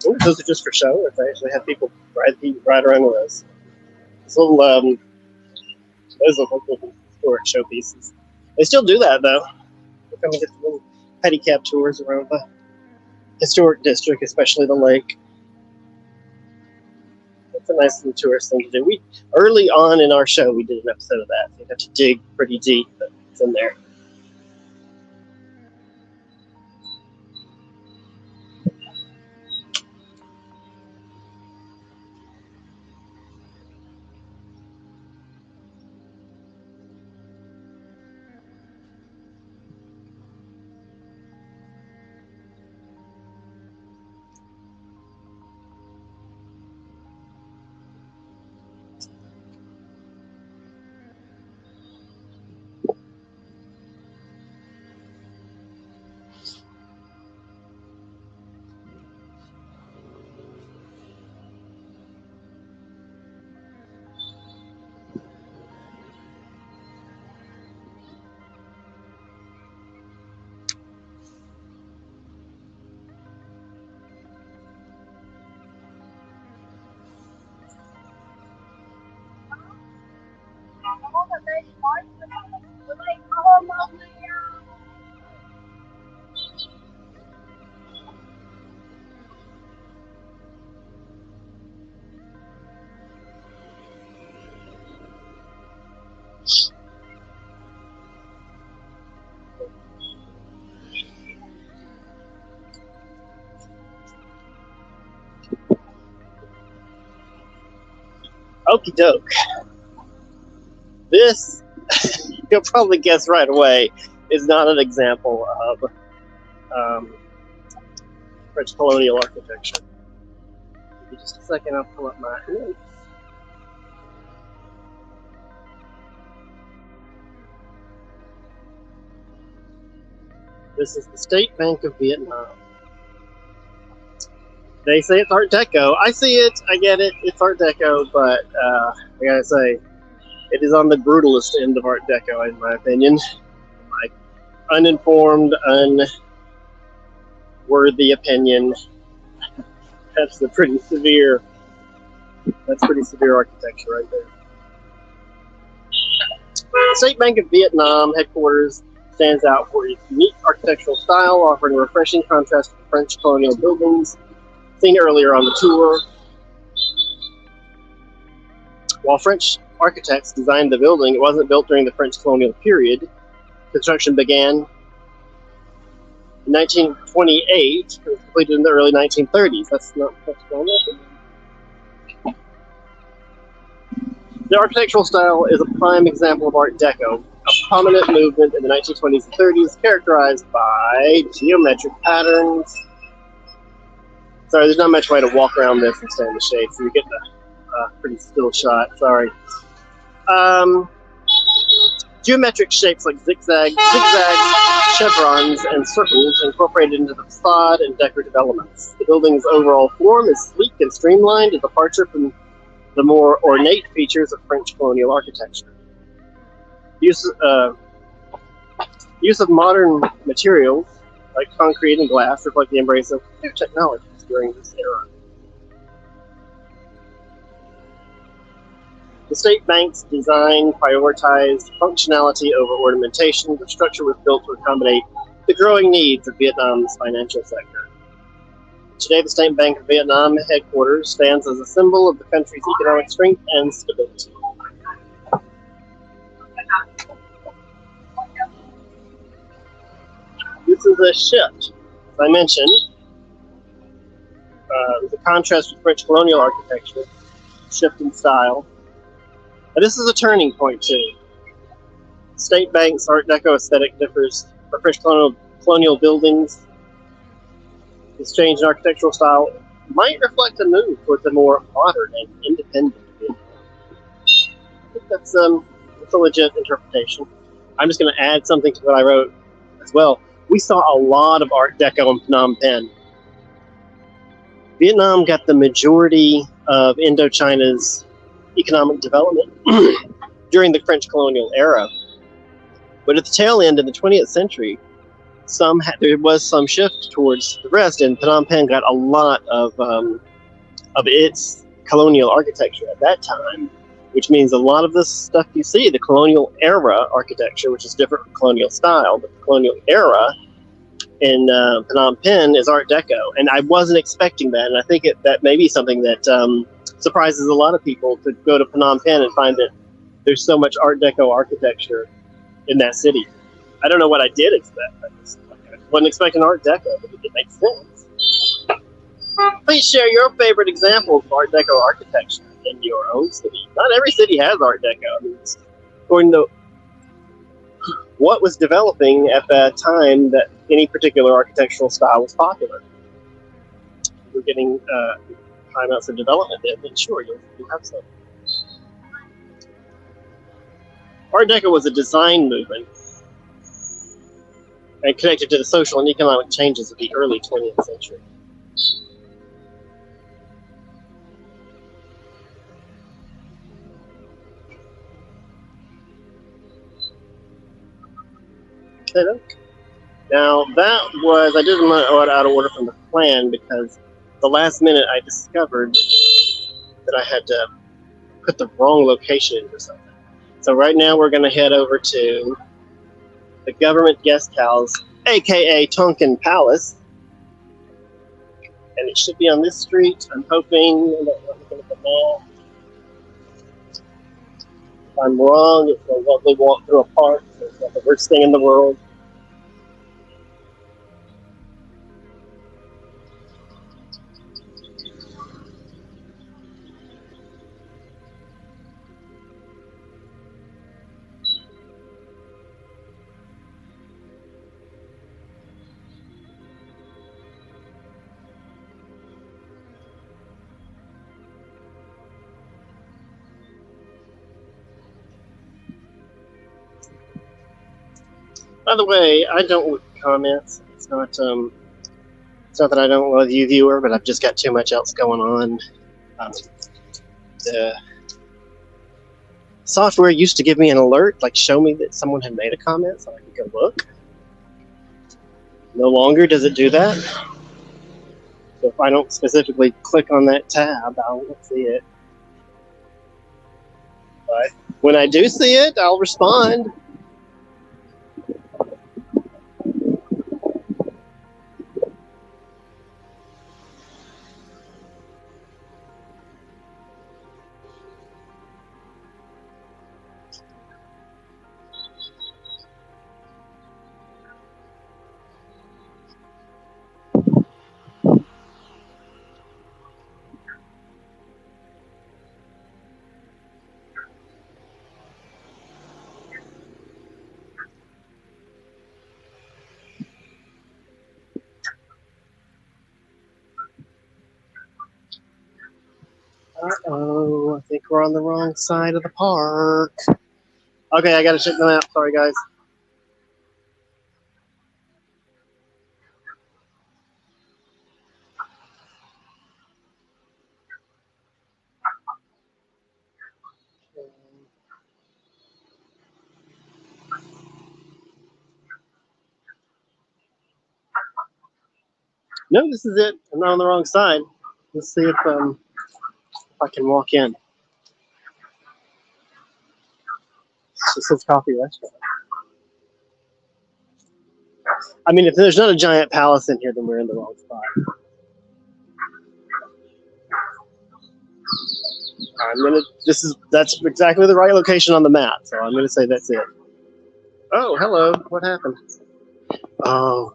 Ooh, those are just for show. If they actually have people ride around with those. These little, those look like little historic showpieces. They still do that though. They come and get the little pedicab tours around the historic district, especially the lake. It's a nice little tourist thing to do. We early on in our show we did an episode of that. So you have to dig pretty deep, but it's in there. Okie doke. This, you'll probably guess right away, is not an example of French colonial architecture. Give me just a second, I'll pull up my notes. This is the State Bank of Vietnam. They say it's Art Deco. I see it. I get it. It's Art Deco, but I gotta say, it is on the brutalist end of Art Deco, in my opinion. My uninformed, unworthy opinion. That's a pretty severe. That's pretty severe architecture right there. The State Bank of Vietnam headquarters stands out for its unique architectural style, offering a refreshing contrast to the French colonial buildings seen earlier on the tour. While French architects designed the building, it wasn't built during the French colonial period. Construction began in 1928. It was completed in the early 1930s. That's not French colonial. The architectural style is a prime example of Art Deco, a prominent movement in the 1920s and 30s characterized by geometric patterns. Sorry, there's not much way to walk around this and stay in the shade, so you're getting a pretty still shot. Sorry. Geometric shapes like zigzags, chevrons, and circles incorporated into the facade and decorative elements. The building's overall form is sleek and streamlined, a departure from the more ornate features of French colonial architecture. Use of modern materials like concrete and glass reflect the embrace of new technologies during this era. The State Bank's design prioritized functionality over ornamentation. The structure was built to accommodate the growing needs of Vietnam's financial sector. Today, the State Bank of Vietnam headquarters stands as a symbol of the country's economic strength and stability. This is a shift, as I mentioned. The contrast with French colonial architecture, shift in style. But this is a turning point too. State Bank's Art Deco aesthetic differs from French colonial buildings. This change in architectural style might reflect a move towards a more modern and independent Vietnam. I think that's a legit interpretation. I'm just going to add something to what I wrote as well. We saw a lot of Art Deco in Phnom Penh. Vietnam got the majority of Indochina's economic development during the French colonial era. But at the tail end of the 20th century, there was some shift towards the rest, and Phnom Penh got a lot of its colonial architecture at that time, which means a lot of this stuff you see, the colonial era architecture, which is different from colonial style, but the colonial era in Phnom Penh is Art Deco, and I wasn't expecting that, and I think that may be something that surprises a lot of people to go to Phnom Penh and find that there's so much Art Deco architecture in that city. I don't know what I did expect. I wasn't expecting Art Deco, but it makes sense. Please share your favorite examples of Art Deco architecture in your own city. Not every city has Art Deco. I mean, it's according to what was developing at that time that any particular architectural style was popular. We're getting timeouts of development there, then sure, you'll have some. Art Deco was a design movement and connected to the social and economic changes of the early 20th century. Now that was, I did my art out of order from the plan because the last minute I discovered that I had to put the wrong location in for something. So right now we're going to head over to the government guest house, aka Tonkin Palace, and it should be on this street. I'm hoping. I'm looking at the map. If I'm wrong, it's a lovely walk through a park. So it's not the worst thing in the world. By the way, I don't look at comments. It's not It's not that I don't love you, viewer, but I've just got too much else going on. The software used to give me an alert, like show me that someone had made a comment so I could go look. No longer does it do that. So if I don't specifically click on that tab, I won't see it. But when I do see it, I'll respond. Uh-oh, I think we're on the wrong side of the park. Okay, I gotta check them out. Sorry, guys. No, this is it. I'm not on the wrong side. Let's see if I can walk in. This is coffee restaurant. I mean, if there's not a giant palace in here, then we're in the wrong spot. That's exactly the right location on the map, so I'm gonna say that's it. Oh, hello. What happened? Oh.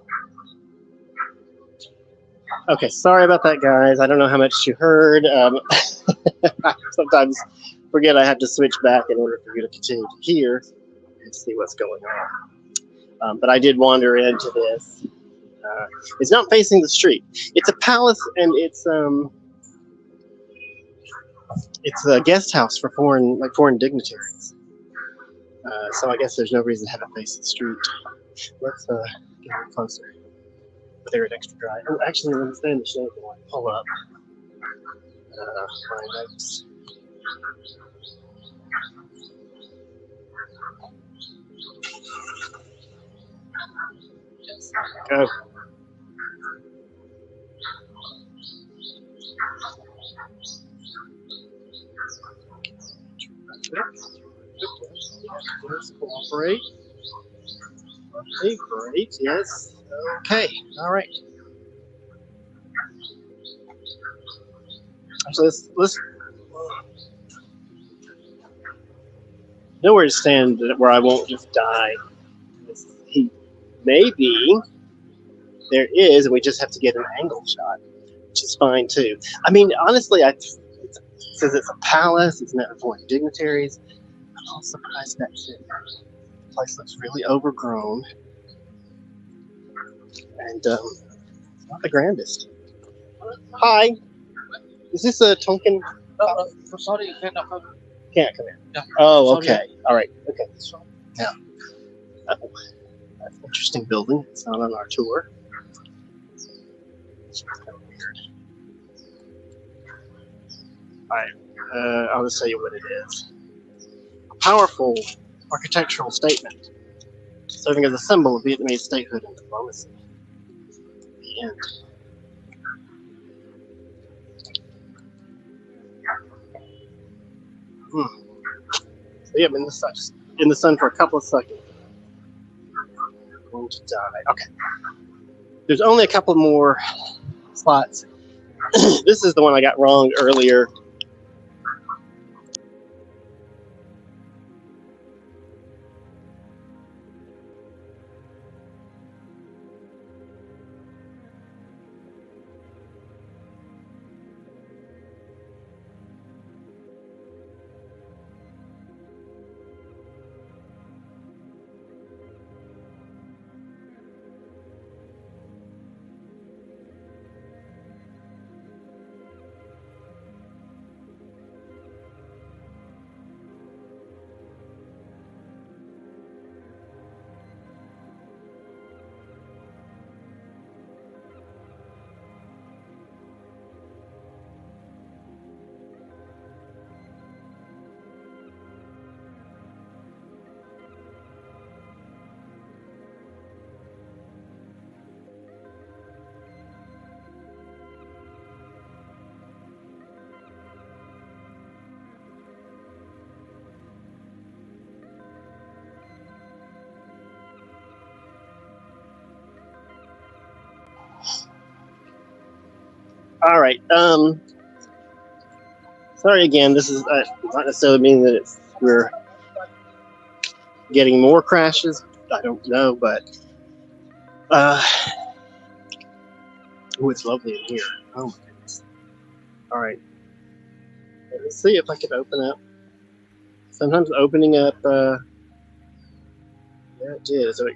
Okay, sorry about that, guys. I don't know how much you heard. I sometimes forget I have to switch back in order for you to continue to hear and see what's going on. But I did wander into this. It's not facing the street. It's a palace, and it's a guest house for foreign dignitaries. So I guess there's no reason to have it face the street. Let's get a little closer. But they're extra dry. Oh, actually, let me stay in the shade and pull up my notes. Go. Let's cooperate. Okay, great. Yes. Okay. All right. Actually, let's nowhere to stand where I won't just die in this heat. Maybe there is, and we just have to get an angle shot, which is fine too. I mean, honestly, it says it's a palace. It's meant for foreign dignitaries. I'm all surprised that's it. The place looks really overgrown, and it's not the grandest. Hi, is this a Tonkin? Sorry, you cannot come. Can't come in. Yeah. Oh, okay. All right. Okay. Yeah. That's an interesting building. It's not on our tour. It's kind of weird. All right. I'll just tell you what it is. A powerful architectural statement serving as a symbol of Vietnamese statehood and diplomacy. The end. So yeah, I'm in the sun for a couple of seconds. I'm going to die. Okay. There's only a couple more spots. This is the one I got wrong earlier. All right. Sorry again. This is not necessarily meaning that we're getting more crashes. I don't know, but it's lovely in here. Oh my goodness. All right. Let's see if I can open up. Sometimes opening up. Yeah, it did. So it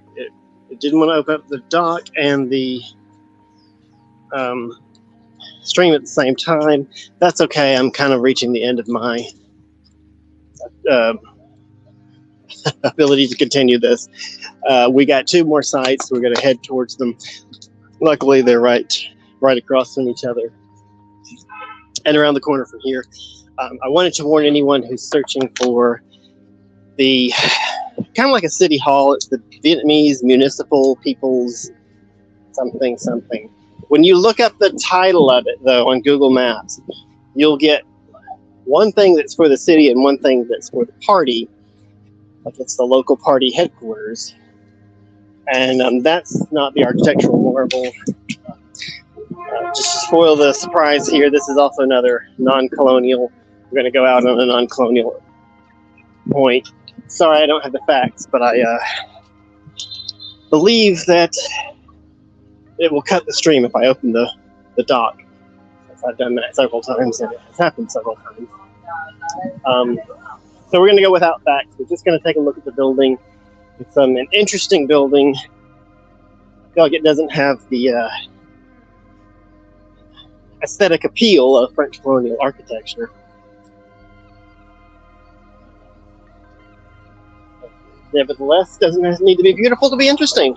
didn't want to open up the dock and the stream at the same time. That's okay. I'm kind of reaching the end of my ability to continue this. We got 2 more sites. We're going to head towards them. Luckily, they're right across from each other and around the corner from here. I wanted to warn anyone who's searching for the kind of like a city hall. It's the Vietnamese Municipal People's something. When you look up the title of it, though, on Google Maps, you'll get one thing that's for the city and one thing that's for the party. Like it's the local party headquarters. And that's not the architectural marvel. Just to spoil the surprise here, this is also another non-colonial. We're going to go out on a non-colonial point. Sorry, I don't have the facts, but I believe that it will cut the stream if I open the dock. I've done that several times, and it has happened several times. So we're going to go without facts. We're just going to take a look at the building. It's an interesting building. I feel like it doesn't have the aesthetic appeal of French colonial architecture. Nevertheless, doesn't need to be beautiful to be interesting.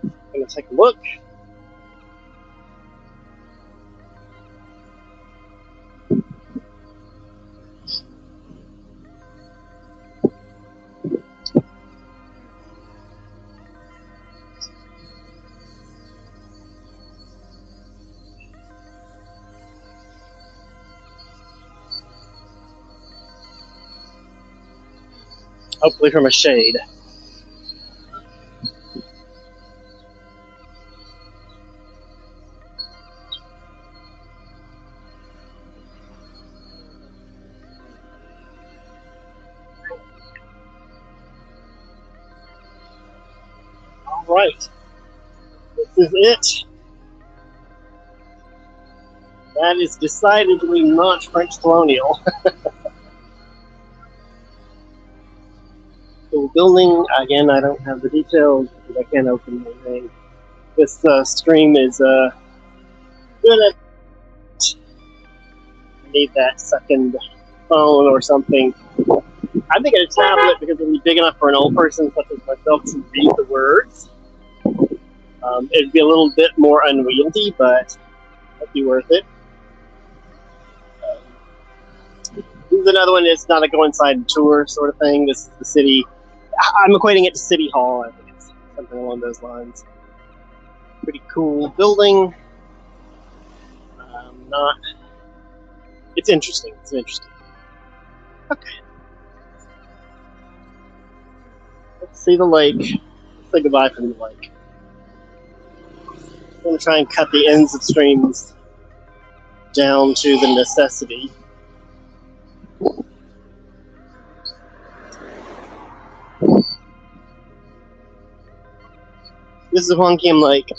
I'm going to take a look. Hopefully from a shade. All right. This is it. That is decidedly not French colonial. The building, again, I don't have the details because I can't open anything. This stream is good at. I need that second phone or something. I think a tablet because it'll be big enough for an old person such as myself to read the words. It'd be a little bit more unwieldy, but it'd be worth it. This is another one. It's not a go inside and tour sort of thing. This is the city. I'm equating it to City Hall. I think it's something along those lines. Pretty cool building. It's interesting. It's interesting. Okay. Let's see the lake. Let's say goodbye from the lake. I'm going to try and cut the ends of streams down to the necessity. This is Hoang Kim Lake.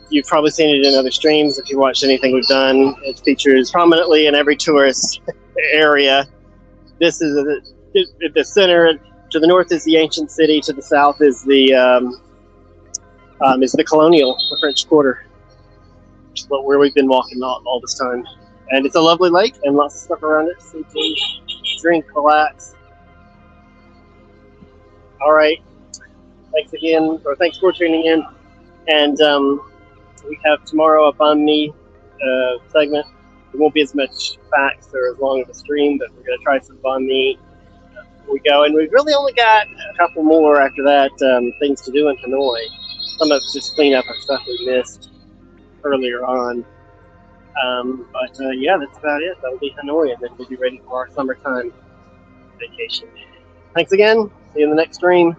You've probably seen it in other streams if you watched anything we've done. It features prominently in every tourist area. This is at the center. To the north is the ancient city. To the south is the Colonial, the French Quarter, which is where we've been walking all this time. And it's a lovely lake and lots of stuff around it. So you can drink, relax. All right. Thanks again, or thanks for tuning in. And we have tomorrow a Banh Mi segment. It won't be as much facts or as long of a stream, but we're going to try some Banh Mi. We go, and we've really only got a couple more after that things to do in Hanoi. Some of it's just clean up our stuff we missed earlier on. But yeah, that's about it. That'll be Hanoi, and then we'll be ready for our summertime vacation. Thanks again. See you in the next stream.